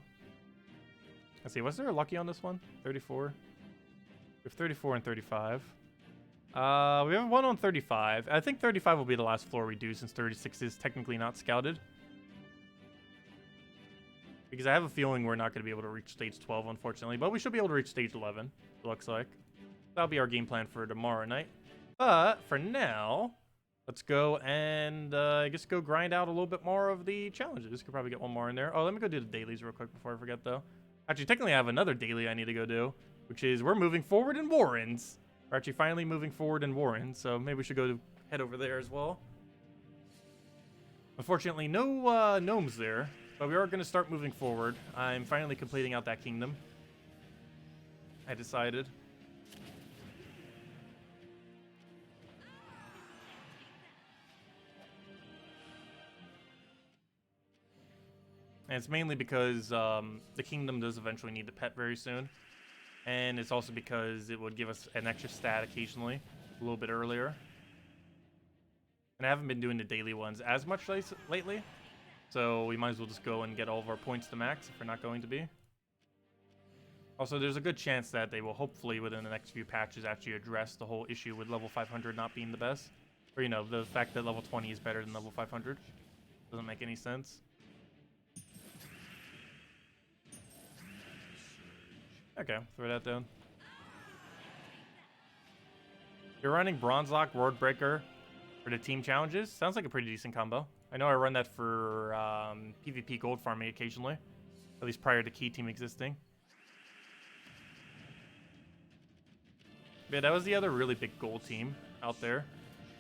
Let's see, was there a lucky on this one? 34. We have 34 and 35. We have one on 35. I think 35 will be the last floor we do since 36 is technically not scouted. Because I have a feeling we're not going to be able to reach stage 12, unfortunately. But we should be able to reach stage 11, it looks like. That'll be our game plan for tomorrow night. But for now, let's go and I guess go grind out a little bit more of the challenges. Could probably get one more in there. Oh, let me go do the dailies real quick before I forget, though. Actually, technically, I have another daily I need to go do, which is we're moving forward in Warrens. We're actually finally moving forward in Warrens, so maybe we should go head over there as well. Unfortunately, no gnomes there. But we are going to start moving forward. I'm finally completing out that kingdom. I decided. And it's mainly because the kingdom does eventually need the pet very soon. And it's also because it would give us an extra stat occasionally, a little bit earlier. And I haven't been doing the daily ones as much lately. So we might as well just go and get all of our points to max if we're not going to be. Also, there's a good chance that they will hopefully within the next few patches actually address the whole issue with level 500 not being the best. Or, you know, the fact that level 20 is better than level 500. Doesn't make any sense. Okay, throw that down. You're running Bronzelock, Wordbreaker for the team challenges? Sounds like a pretty decent combo. I know I run that for PvP gold farming occasionally, at least prior to Key Team existing. But yeah, that was the other really big gold team out there.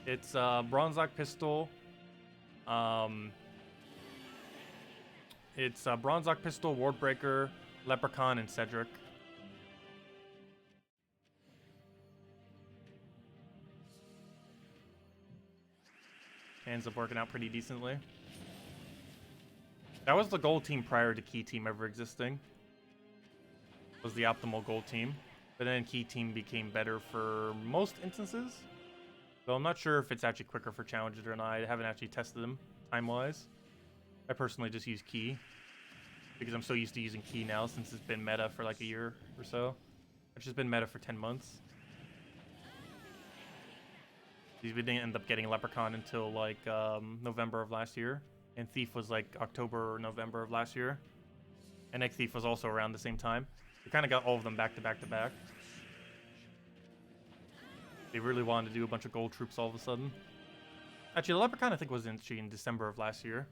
It's Bronzelock Pistol. It's Bronzelock Pistol, Wardbreaker, Leprechaun and Cedric. Ends up working out pretty decently. That was the gold team prior to Key Team ever existing. Was the optimal gold team. But then Key Team became better for most instances. So I'm not sure if it's actually quicker for challenges or not. I haven't actually tested them time-wise. I personally just use Key. Because I'm so used to using Key now since it's been meta for like a year or so. It's just been meta for 10 months. We didn't end up getting Leprechaun until like November of last year. And Thief was like October or November of last year. And Egg Thief was also around the same time. We kind of got all of them back to back to back. They really wanted to do a bunch of gold troops all of a sudden. Actually, the Leprechaun I think was in December of last year.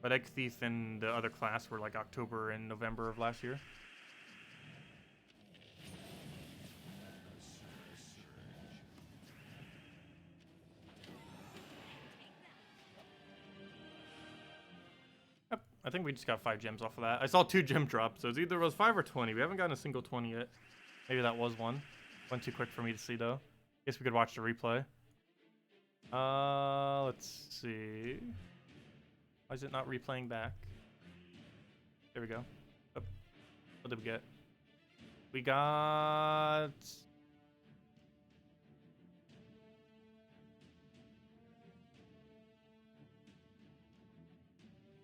But Egg Thief and the other class were like October and November of last year. Yep, I think we just got 5 gems off of that. I saw 2 gem drops, so it's either was 5 or 20. We haven't gotten a single 20 yet. Maybe that was one. Went too quick for me to see though. Guess we could watch the replay. Let's see. Why is it not replaying back? There we go. Oh, what did we get? We got...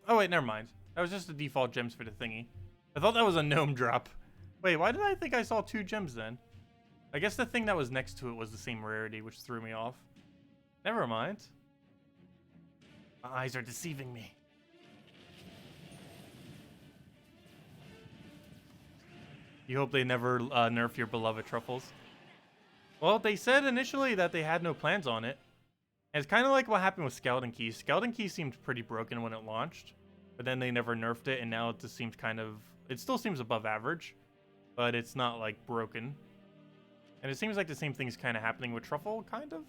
Oh wait, never mind. That was just the default gems for the thingy. I thought that was a gnome drop. Wait, why did I think I saw 2 gems then? I guess the thing that was next to it was the same rarity, which threw me off. Never mind. My eyes are deceiving me. You hope they never nerf your beloved truffles. Well, they said initially that they had no plans on it. And it's kind of like what happened with Skeleton Key. Skeleton Key seemed pretty broken when it launched. But then they never nerfed it, and now it just seems kind of... It still seems above average. But it's not, like, broken. And it seems like the same thing's kind of happening with Truffle, kind of.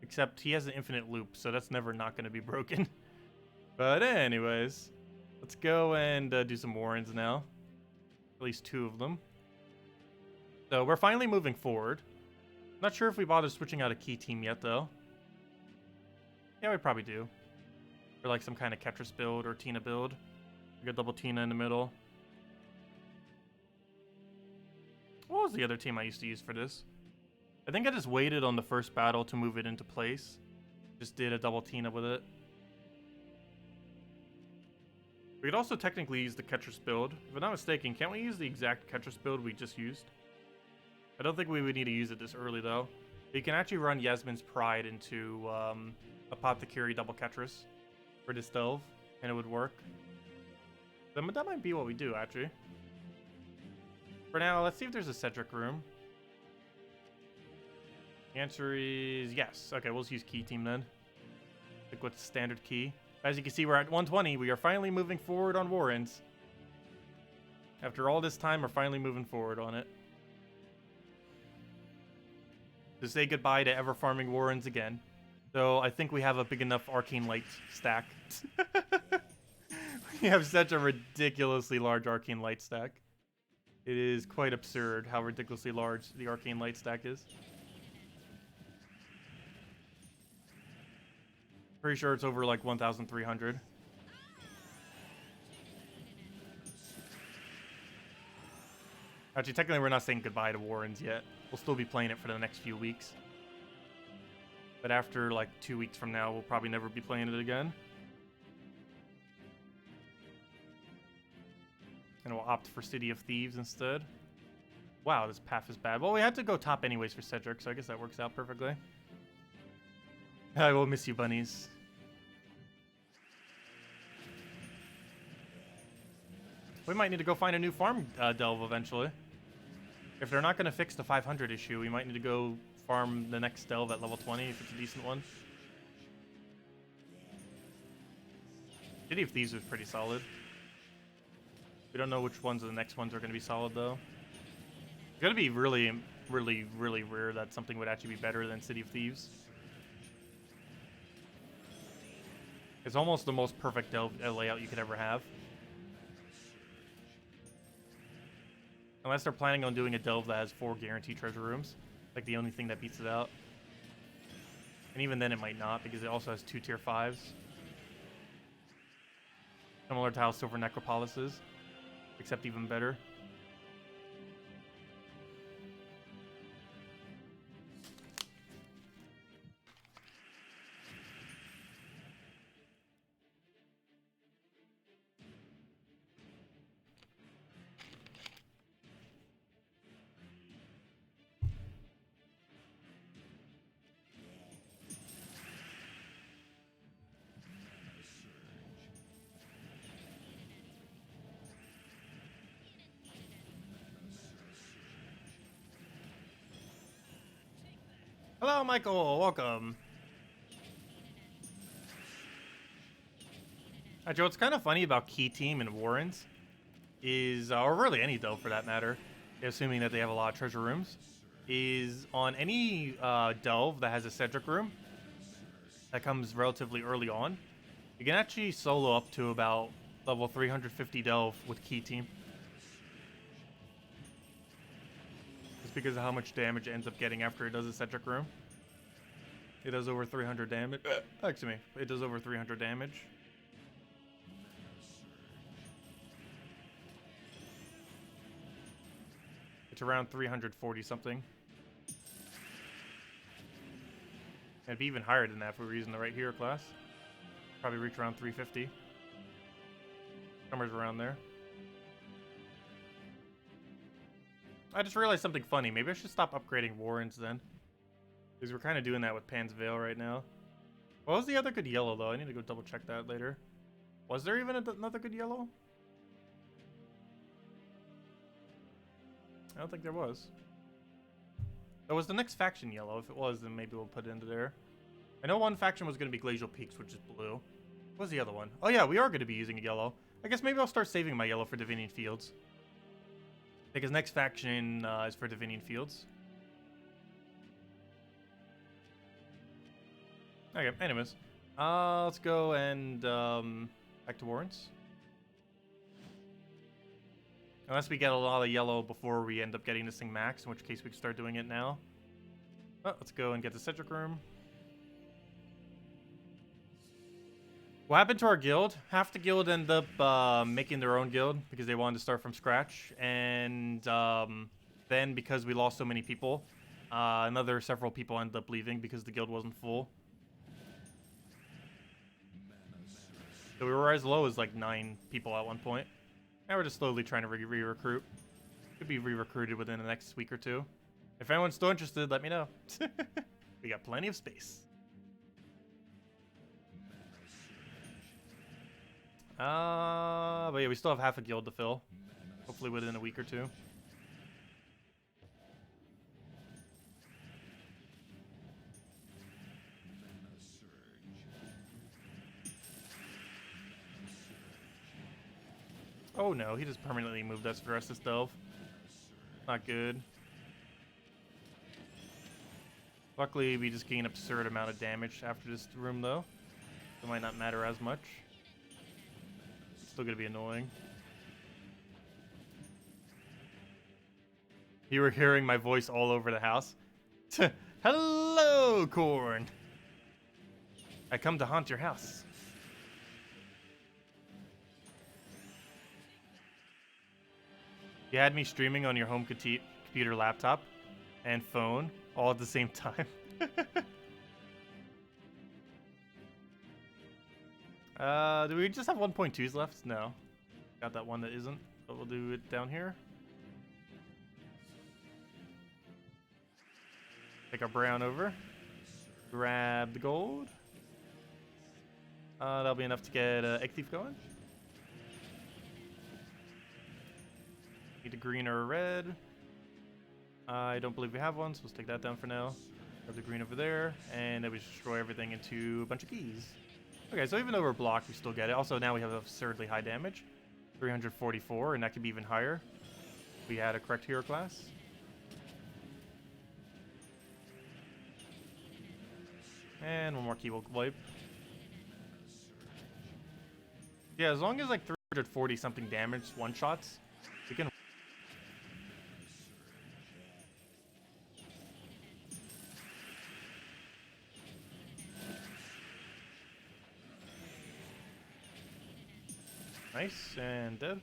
Except he has an infinite loop, so that's never not going to be broken. But anyways, let's go and do some Warrens now. At least 2 of them. So we're finally moving forward. Not sure if we bother switching out a Key Team yet, though. Yeah, we probably do. For like some kind of Ketris build or Tina build. We got double Tina in the middle. What was the other team I used to use for this? I think I just waited on the first battle to move it into place. Just did a double Tina with it. We could also technically use the Ketris build. If I'm not mistaken, can't we use the exact Ketris build we just used? I don't think we would need to use it this early, though. You can actually run Yasmin's Pride into Apothecary double Ketris for this delve, and it would work. Then that might be what we do, actually. For now, let's see if there's a Cedric room. The answer is yes. Okay, we'll just use Key Team then. Stick with standard key. As you can see, we're at 120. We are finally moving forward on Warrens. After all this time, we're finally moving forward on it. To say goodbye to ever farming Warrens again. So I think we have a big enough Arcane Light stack. We have such a ridiculously large Arcane Light stack. It is quite absurd how ridiculously large the Arcane Light stack is. Pretty sure it's over like 1,300. Actually, technically we're not saying goodbye to Warrens yet. We'll still be playing it for the next few weeks. But after like 2 weeks from now, we'll probably never be playing it again. And we'll opt for City of Thieves instead. Wow, this path is bad. Well, we had to go top anyways for Cedric, so I guess that works out perfectly. I will miss you, bunnies. We might need to go find a new farm delve eventually. If they're not going to fix the 500 issue, we might need to go farm the next delve at level 20 if it's a decent one. City of Thieves was pretty solid. We don't know which ones of the next ones are going to be solid, though. It's going to be really, really, really rare that something would actually be better than City of Thieves. It's almost the most perfect delve layout you could ever have. Unless they're planning on doing a delve that has 4 guaranteed treasure rooms. Like the only thing that beats it out. And even then it might not, because it also has 2 tier 5s. Similar to how Silver Necropolis is. Except even better. Hello, Michael. Welcome. Joe, what's kind of funny about Key Team and Warrens is, or really any delve for that matter, assuming that they have a lot of treasure rooms, is on any delve that has a Cedric room that comes relatively early on, you can actually solo up to about level 350 delve with Key Team. Because of how much damage it ends up getting after it does a Cedric room. It does over 300 damage. Excuse me. It does over 300 damage. It's around 340 something. It'd be even higher than that if we were using the right hero class. Probably reach around 350. Somewhere around there. I just realized something funny. Maybe I should stop upgrading Warrens then. Because we're kind of doing that with Pan's Veil right now. What was the other good yellow, though? I need to go double check that later. Was there even another good yellow? I don't think there was. That was the next faction yellow. If it was, then maybe we'll put it into there. I know one faction was going to be Glacial Peaks, which is blue. What was the other one? Oh yeah, we are going to be using a yellow. I guess maybe I'll start saving my yellow for Divinian Fields. Because next faction is for Divinian Fields. Okay, anyways. Let's go and back to Warrens. Unless we get a lot of yellow before we end up getting this thing max, in which case we can start doing it now. Oh, let's go and get the Cedric room. What happened to our guild? Half the guild ended up making their own guild because they wanted to start from scratch. And then because we lost so many people, another several people ended up leaving because the guild wasn't full. So we were as low as like 9 people at one point. Now we're just slowly trying to re-recruit. Could be re-recruited within the next week or 2. If anyone's still interested, let me know. We got plenty of space. But yeah, we still have half a guild to fill. Hopefully within a week or 2. Oh no, he just permanently moved us for the rest of this delve. Not good. Luckily, we just gain absurd amount of damage after this room though. It might not matter as much. Still gonna be annoying. You were hearing my voice all over the house. Hello, Corn. I come to haunt your house. You had me streaming on your home computer, laptop, and phone all at the same time. Do we just have 1.2s left? No. Got that one that isn't, but we'll do it down here. Take our brown over. Grab the gold. That'll be enough to get Egg Thief going. Need a green or a red. I don't believe we have one, so let's take that down for now. Grab the green over there, and then we destroy everything into a bunch of keys. Okay, so even though we're blocked, we still get it. Also, now we have absurdly high damage. 344, and that could be even higher. We had a correct hero class. And one more key will wipe. Yeah, as long as like 340 something damage one-shots, we can... Nice, and dead.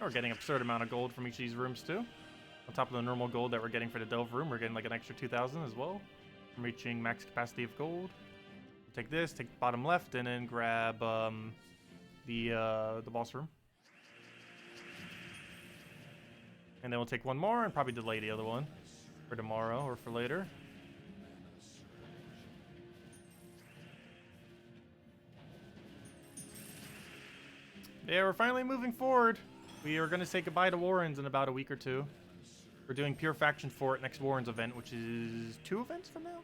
We're getting absurd amount of gold from each of these rooms too. On top of the normal gold that we're getting for the Delve room, we're getting like an extra 2,000 as well. I'm reaching max capacity of gold. Take this, take the bottom left, and then grab the boss room. And then we'll take one more and probably delay the other one for tomorrow or for later. Yeah, we're finally moving forward. We are going to say goodbye to Warrens in about a week or two. We're doing Pure Faction Fort next Warrens event, which is 2 events from now?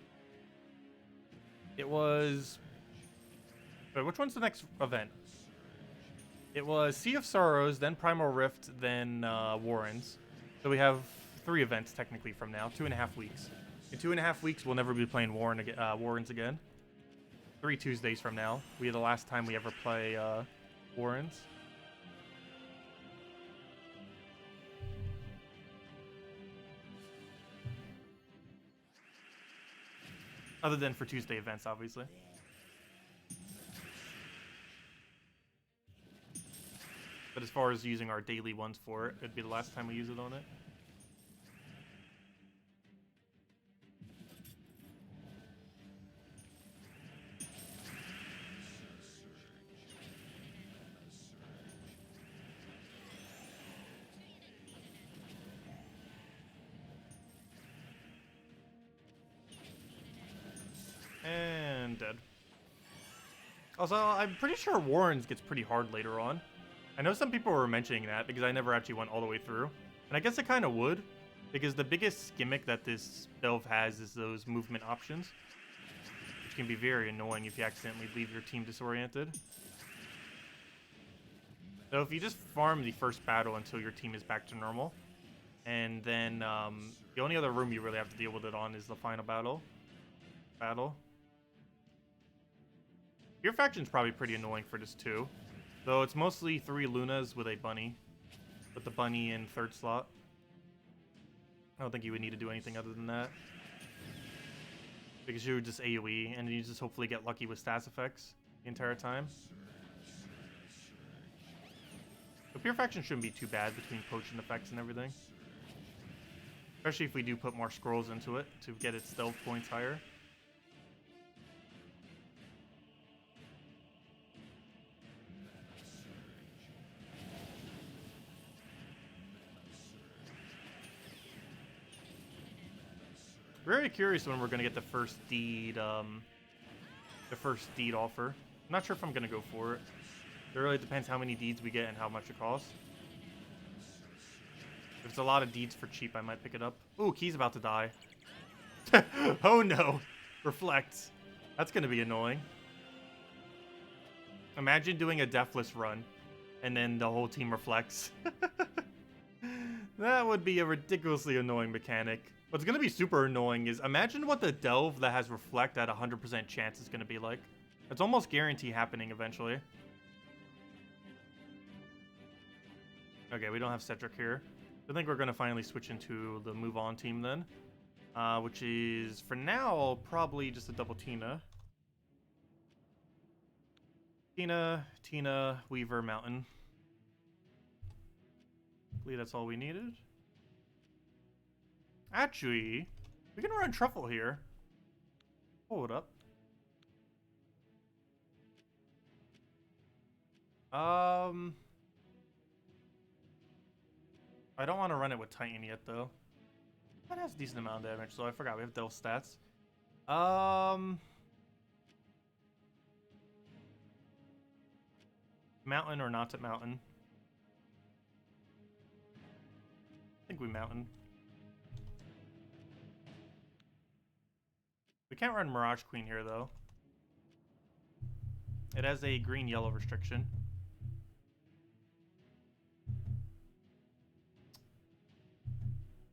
It was... Wait, which one's the next event? It was Sea of Sorrows, then Primal Rift, then Warrens. So we have 3 events technically from now, 2.5 weeks. In 2.5 weeks, we'll never be playing Warrens again. 3 Tuesdays from now. We are the last time we ever play Warrens. Other than for Tuesday events, obviously. But as far as using our daily ones for it, it'd be the last time we use it on it. And dead. Also, I'm pretty sure Warrens gets pretty hard later on. I know some people were mentioning that because I never actually went all the way through. And I guess it kind of would, because the biggest gimmick that this delve has is those movement options, which can be very annoying if you accidentally leave your team disoriented. So if you just farm the first battle until your team is back to normal, and then the only other room you really have to deal with it on is the final battle. Your faction's probably pretty annoying for this too. Though it's mostly 3 Lunas with a bunny. With the bunny in 3rd slot. I don't think you would need to do anything other than that. Because you would just AoE, and you just hopefully get lucky with stats effects the entire time. The Pure Faction shouldn't be too bad between potion effects and everything. Especially if we do put more scrolls into it to get its stealth points higher. Very curious when we're gonna get the first deed offer. I'm not sure if I'm gonna go for it. It really depends how many deeds we get and how much it costs. If it's a lot of deeds for cheap, I might pick it up. Ooh, Key's about to die. Oh no! Reflect. That's gonna be annoying. Imagine doing a deathless run, and then the whole team reflects. That would be a ridiculously annoying mechanic. What's going to be super annoying is, imagine what the delve that has reflect at 100% chance is going to be like. It's almost guaranteed happening eventually. Okay, we don't have Cedric here. I think we're going to finally switch into the move on team then. Which is, for now, probably just a double Tina. Tina, Weaver, Mountain. I believe that's all we needed. Actually, we can run Truffle here. Hold up. I don't want to run it with Titan yet, though. That has a decent amount of damage, so I forgot we have Delve stats. Mountain or not at Mountain? I think we Mountain. We can't run Mirage Queen here, though. It has a green-yellow restriction. I'm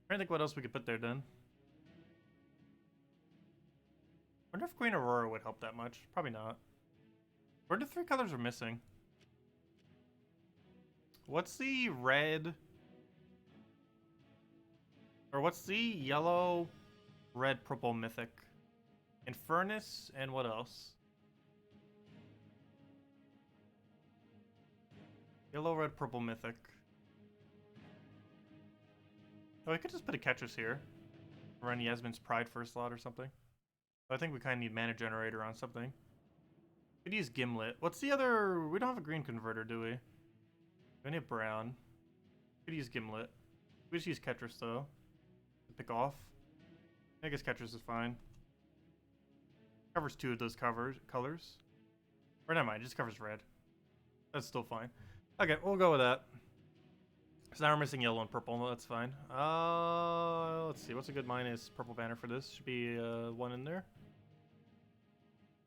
trying to think what else we could put there, then. Wonder if Queen Aurora would help that much. Probably not. Where the 3 colors are missing? What's the red... Or what's the yellow, red, purple mythic? Infernus, and what else? Yellow, red, purple, mythic. Oh, I could just put a Ketris here. Run Yasmin's Pride for a slot or something. I think we kind of need mana generator on something. Could use Gimlet. What's the other? We don't have a green converter, do we? We need brown. Could use Gimlet. We just use Ketris though. To pick off. I guess Ketris is fine. Covers 2 of those colors. Or never mind, just covers red. That's still fine. Okay, we'll go with that. So now we're missing yellow and purple. No, that's fine. Let's see. What's a good minus purple banner for this? Should be 1 in there.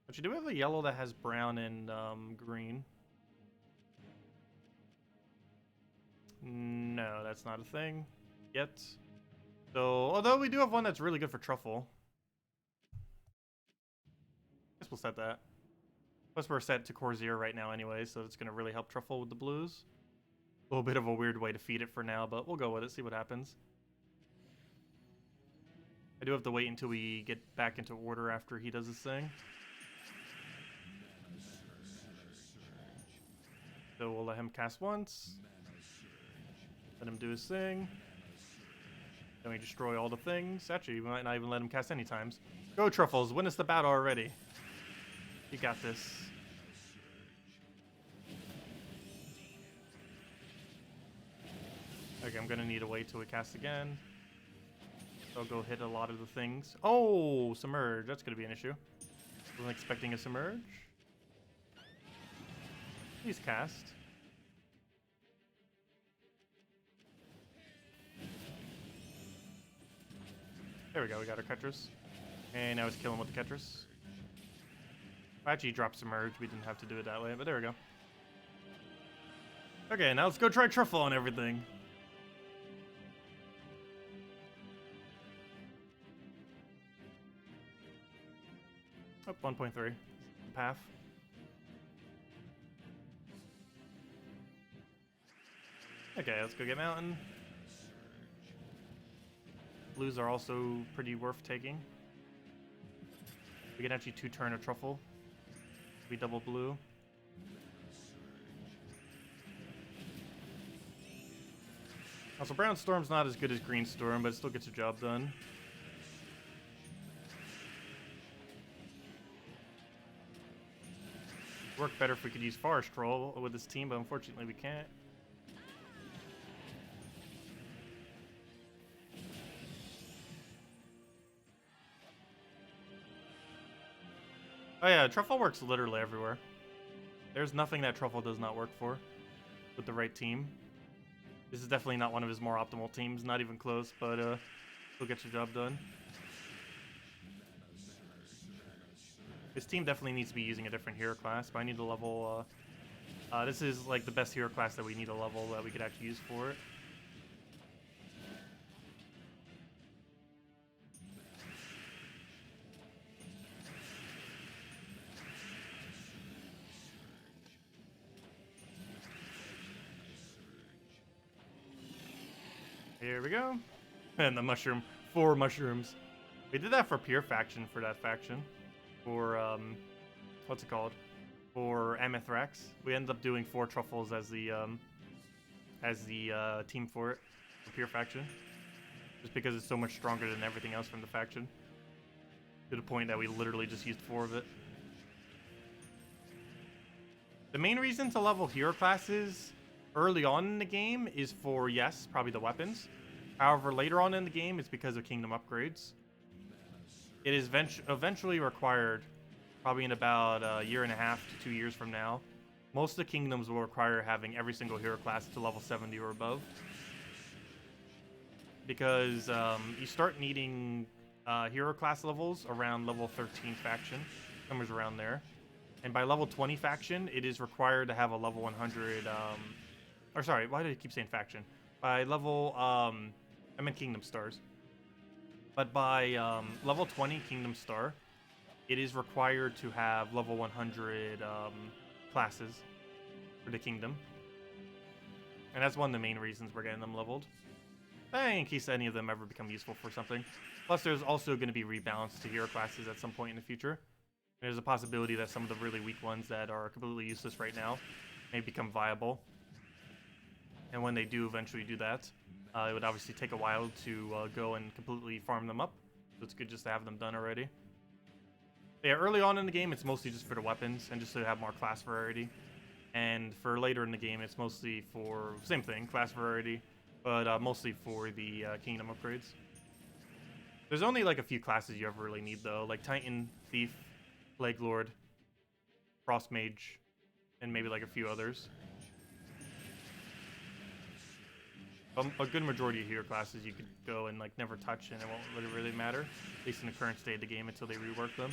Actually, do we have a yellow that has brown and green? No, that's not a thing yet. So, although we do have one that's really good for truffle. I guess we'll set that. Plus, we're set to core 0 right now anyway, so it's going to really help truffle with the blues. A little bit of a weird way to feed it for now, but we'll go with it, see what happens. I do have to wait until we get back into order after he does his thing. So we'll let him cast once. Let him do his thing. Then we destroy all the things. Actually, we might not even let him cast any times. Go, Truffles, win us the battle already. You got this. Okay, I'm gonna need to wait till we cast again. So I'll go hit a lot of the things. Oh, Submerge. That's gonna be an issue. Wasn't expecting a Submerge. Please cast. There we go, we got our Ketris. And now he's killing with the Ketris. Actually, he dropped Submerge. We didn't have to do it that way, but there we go. Okay, now let's go try Truffle on everything. Oh, 1.3. Path. Okay, let's go get Mountain. Blues are also pretty worth taking. We can actually 2-turn a Truffle. We double blue. Also, Brown Storm's not as good as Green Storm, but it still gets the job done. Work better if we could use Forest Troll with this team, but unfortunately we can't. Oh yeah, Truffle works literally everywhere. There's nothing that Truffle does not work for with the right team. This is definitely not one of his more optimal teams, not even close, but he'll get your job done. His team definitely needs to be using a different hero class, but I need to level... this is like the best hero class that we need a level that we could actually use for it. Here we go. And the mushroom. 4 mushrooms. We did that for Pure Faction for that faction. For, what's it called? For Amethrax. We ended up doing 4 Truffles as the team for it. For Pure Faction. Just because it's so much stronger than everything else from the faction. To the point that we literally just used 4 of it. The main reason to level hero classes early on in the game is for, yes, probably the weapons. However, later on in the game, it's because of kingdom upgrades. It is eventually required, probably in about a year and a half to 2 years from now. Most of the kingdoms will require having every single hero class to level 70 or above. Because you start needing hero class levels around level 13 faction, somewhere around there. And by level 20 faction, it is required to have a level 100... or sorry, why did I keep saying faction? By level, I meant Kingdom Stars. But by level 20 Kingdom Star, it is required to have level 100 classes for the Kingdom. And that's one of the main reasons we're getting them leveled. In case any of them ever become useful for something. Plus, there's also going to be rebalance to hero classes at some point in the future. There's a possibility that some of the really weak ones that are completely useless right now may become viable And when they do eventually do that, it would obviously take a while to go and completely farm them up. So it's good just to have them done already. Yeah, early on in the game, it's mostly just for the weapons and just to have more class variety. And for later in the game, it's mostly for, same thing, class variety, but mostly for the kingdom upgrades. There's only like a few classes you ever really need though, like Titan, Thief, Plague Lord, Frost Mage, and maybe like a few others. A good majority of hero classes you could go and like never touch and it won't really matter, at least in the current state of the game until they rework them.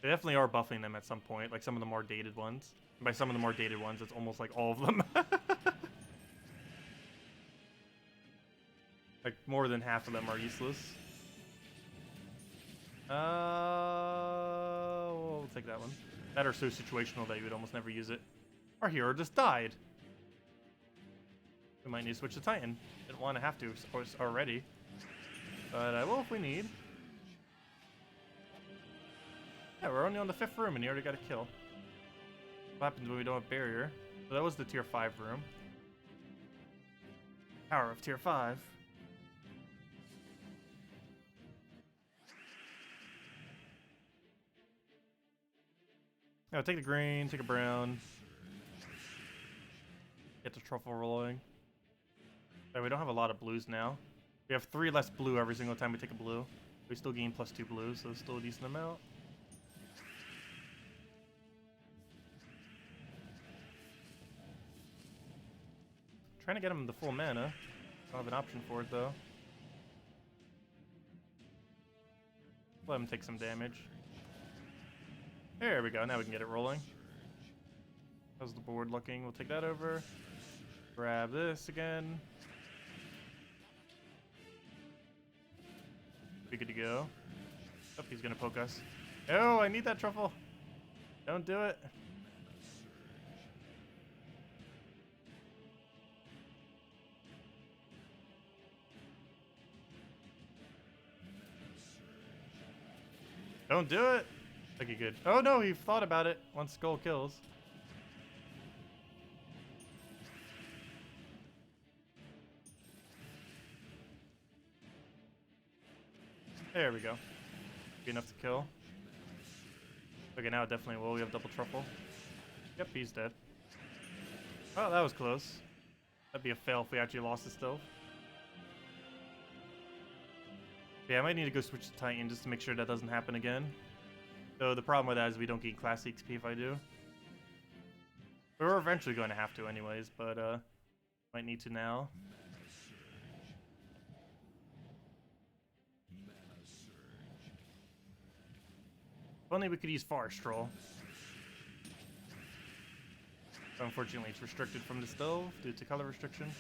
They definitely are buffing them at some point, like some of the more dated ones. And by some of the more dated ones, it's almost like all of them. Like more than half of them are useless. We'll take that one. That are so situational that you would almost never use it. Our hero just died. We might need to switch to Titan. Didn't want to have to already. But I will if we need. Yeah, we're only on the 5th room and he already got a kill. What happens when we don't have barrier? So that was the tier 5 room. Power of tier 5. Yeah, take the green, take a brown. Get the truffle rolling. Okay, we don't have a lot of blues now. We have 3 less blue every single time we take a blue. We still gain +2 blues, so it's still a decent amount. Trying to get him the full mana. Don't have an option for it though. Let him take some damage. There we go, now we can get it rolling. How's the board looking? We'll take that over. Grab this again. Be good to go. Oh, he's gonna poke us. Oh, I need that truffle. Don't do it. Don't do it. Okay, good. Oh no, he thought about it once Skull kills. There we go. Be enough to kill. Okay, now it definitely will. We have double truffle. Yep, he's dead. Oh, that was close. That'd be a fail if we actually lost the stove. Yeah, I might need to go switch to Titan just to make sure that doesn't happen again. So the problem with that is we don't gain class XP if I do. But we're eventually going to have to anyways, but might need to now. If only we could use Forest Troll. So unfortunately it's restricted from the stove due to color restriction.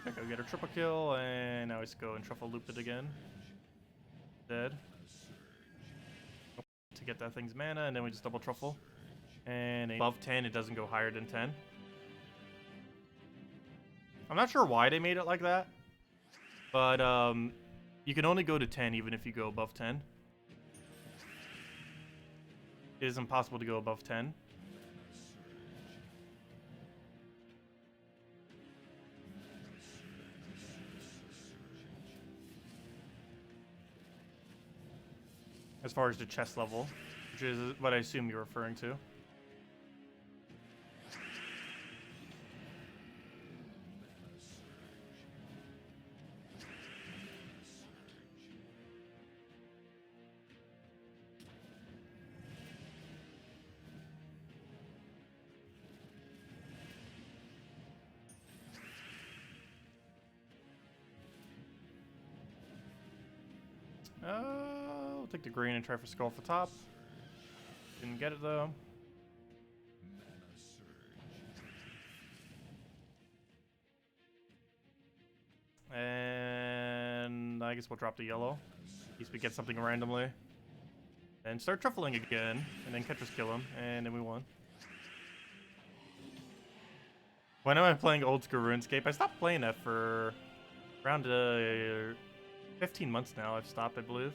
Okay, we get a triple kill, and now let's go and truffle loop it again. Dead. To get that thing's mana, and then we just double truffle. And above 10, it doesn't go higher than 10. I'm not sure why they made it like that, but you can only go to 10 even if you go above 10. It is impossible to go above 10. As far as the chest level, which is what I assume you're referring to. We'll take the green and try for skull for top. Didn't get it though. And I guess we'll drop the yellow. At least we get something randomly. And start truffling again, and then catch us kill him, and then we won. When am I playing old school RuneScape? I stopped playing that for around I 15 months now I've stopped, I believe.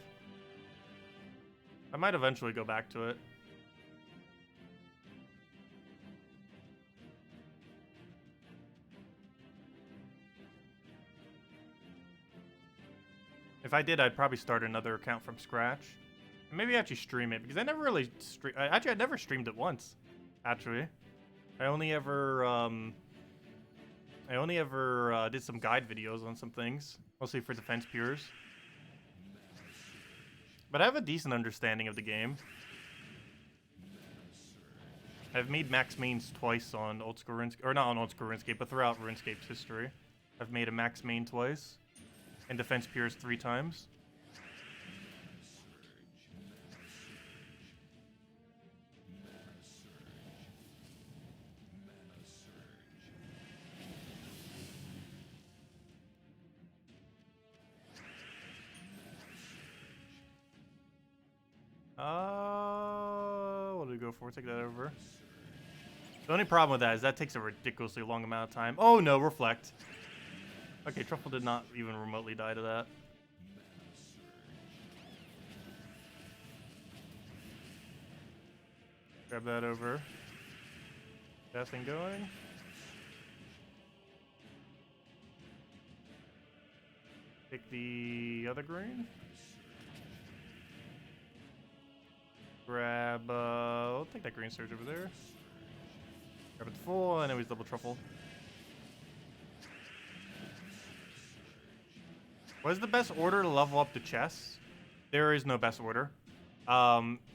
I might eventually go back to it. If I did, I'd probably start another account from scratch. And maybe actually stream it, because I never really actually, I never streamed it once, actually. I only ever did some guide videos on some things, mostly for defense pures. But I have a decent understanding of the game. I've made max mains twice on old school RuneScape, or not on old school RuneScape, but throughout RuneScape's history. I've made a max main twice, and defense pures 3 times. What do we go for? Take that over. The only problem with that is that takes a ridiculously long amount of time. Oh no, reflect. Okay, Truffle did not even remotely die to that. Grab that over. That thing going. Take the other green. Grab, I'll take that green surge over there. Grab it full, and then we double truffle. What is the best order to level up the chests? There is no best order.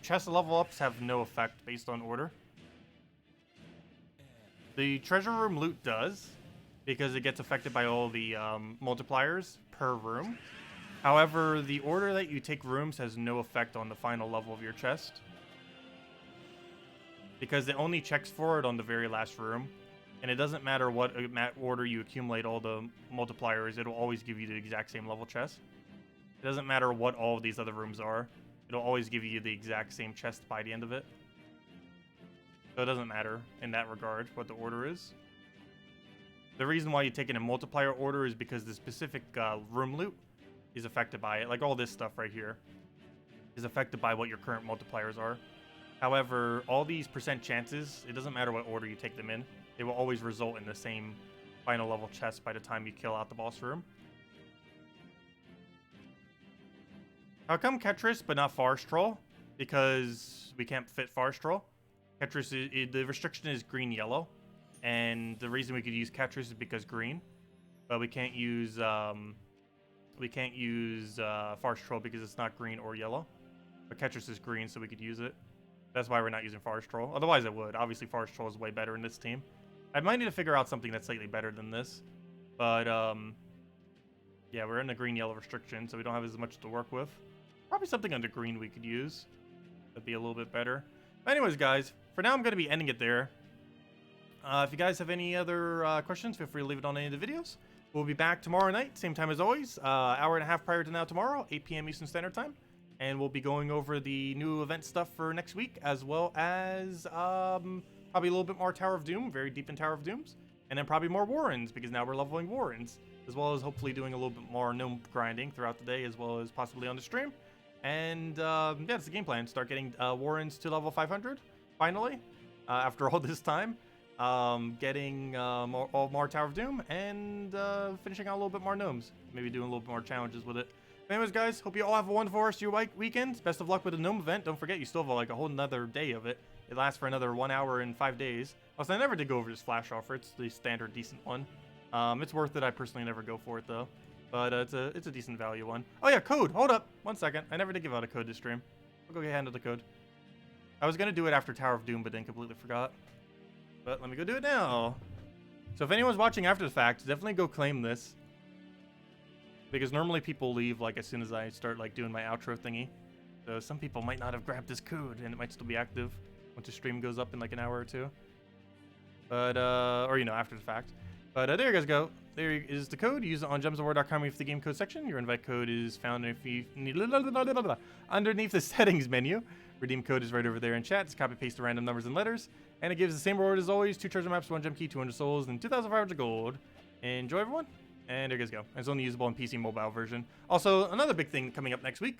Chest level ups have no effect based on order. The treasure room loot does, because it gets affected by all the multipliers per room. However, the order that you take rooms has no effect on the final level of your chest, because it only checks for it on the very last room, and it doesn't matter what order you accumulate all the multipliers, it'll always give you the exact same level chest. It doesn't matter what all of these other rooms are, it'll always give you the exact same chest by the end of it. So it doesn't matter in that regard what the order is. The reason why you take it in multiplier order is because the specific room loot is affected by it. Like all this stuff right here is affected by what your current multipliers are. However, all these percent chances, it doesn't matter what order you take them in, it will always result in the same final level chest by the time you kill out the boss room. How come Ketris but not Forest Troll? Because we can't fit Forest Troll. Ketris, the restriction is green-yellow, and the reason we could use Ketris is because green, but we can't use Forest Troll because it's not green or yellow. But Ketris is green, so we could use it. That's why we're not using Forest Troll. Otherwise, I would. Obviously, Forest Troll is way better in this team. I might need to figure out something that's slightly better than this. But, yeah, we're in the green-yellow restriction, so we don't have as much to work with. Probably something under green we could use. That'd be a little bit better. But anyways, guys, for now, I'm going to be ending it there. If you guys have any other questions, feel free to leave it on any of the videos. We'll be back tomorrow night, same time as always, hour and a half prior to now tomorrow, 8 p.m. Eastern Standard Time. And we'll be going over the new event stuff for next week, as well as probably a little bit more Tower of Doom, very deep in Tower of Dooms. And then probably more Warrens, because now we're leveling Warrens, as well as hopefully doing a little bit more gnome grinding throughout the day, as well as possibly on the stream. And yeah, that's the game plan. Start getting Warrens to level 500, finally, after all this time. Getting more Tower of Doom, and finishing out a little bit more gnomes. Maybe doing a little bit more challenges with it. But anyways, guys, hope you all have a wonderful rest of your weekend. Best of luck with the gnome event. Don't forget, you still have like a whole another day of it. It lasts for another 1 hour and 5 days. Also, I never did go over this flash offer. It's the standard decent one. It's worth it. I personally never go for it though. But it's a decent value one. Oh yeah, code. Hold up. 1 second. I never did give out a code this stream. I'll go get handed the code. I was gonna do it after Tower of Doom, but then completely forgot. But let me go do it now. So if anyone's watching after the fact, definitely go claim this. Because normally people leave like as soon as I start like doing my outro thingy. So some people might not have grabbed this code and it might still be active once the stream goes up in like an hour or two. But, or you know, after the fact. But there you guys go. There is the code. Use it on gemsofwar.com with the game code section. Your invite code is found underneath the settings menu. Redeem code is right over there in chat. Just copy paste the random numbers and letters. And it gives the same reward as always. 2 treasure maps, 1 gem key, 200 souls, and 2,500 gold. Enjoy everyone. And there you guys go. It's only usable in PC mobile version. Also, another big thing coming up next week.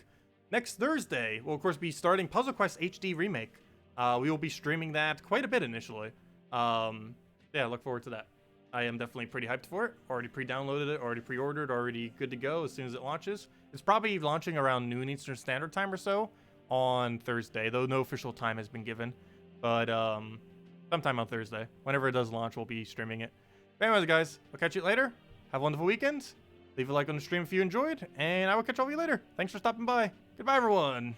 Next Thursday, we'll of course be starting Puzzle Quest HD Remake. We will be streaming that quite a bit initially. Yeah, look forward to that. I am definitely pretty hyped for it. Already pre-downloaded it, already pre-ordered, already good to go as soon as it launches. It's probably launching around noon Eastern Standard Time or so on Thursday, though no official time has been given. But sometime on Thursday. Whenever it does launch, we'll be streaming it. But anyways, guys, I'll catch you later. Have a wonderful weekend. Leave a like on the stream if you enjoyed, and I will catch all of you later. Thanks for stopping by. Goodbye, everyone.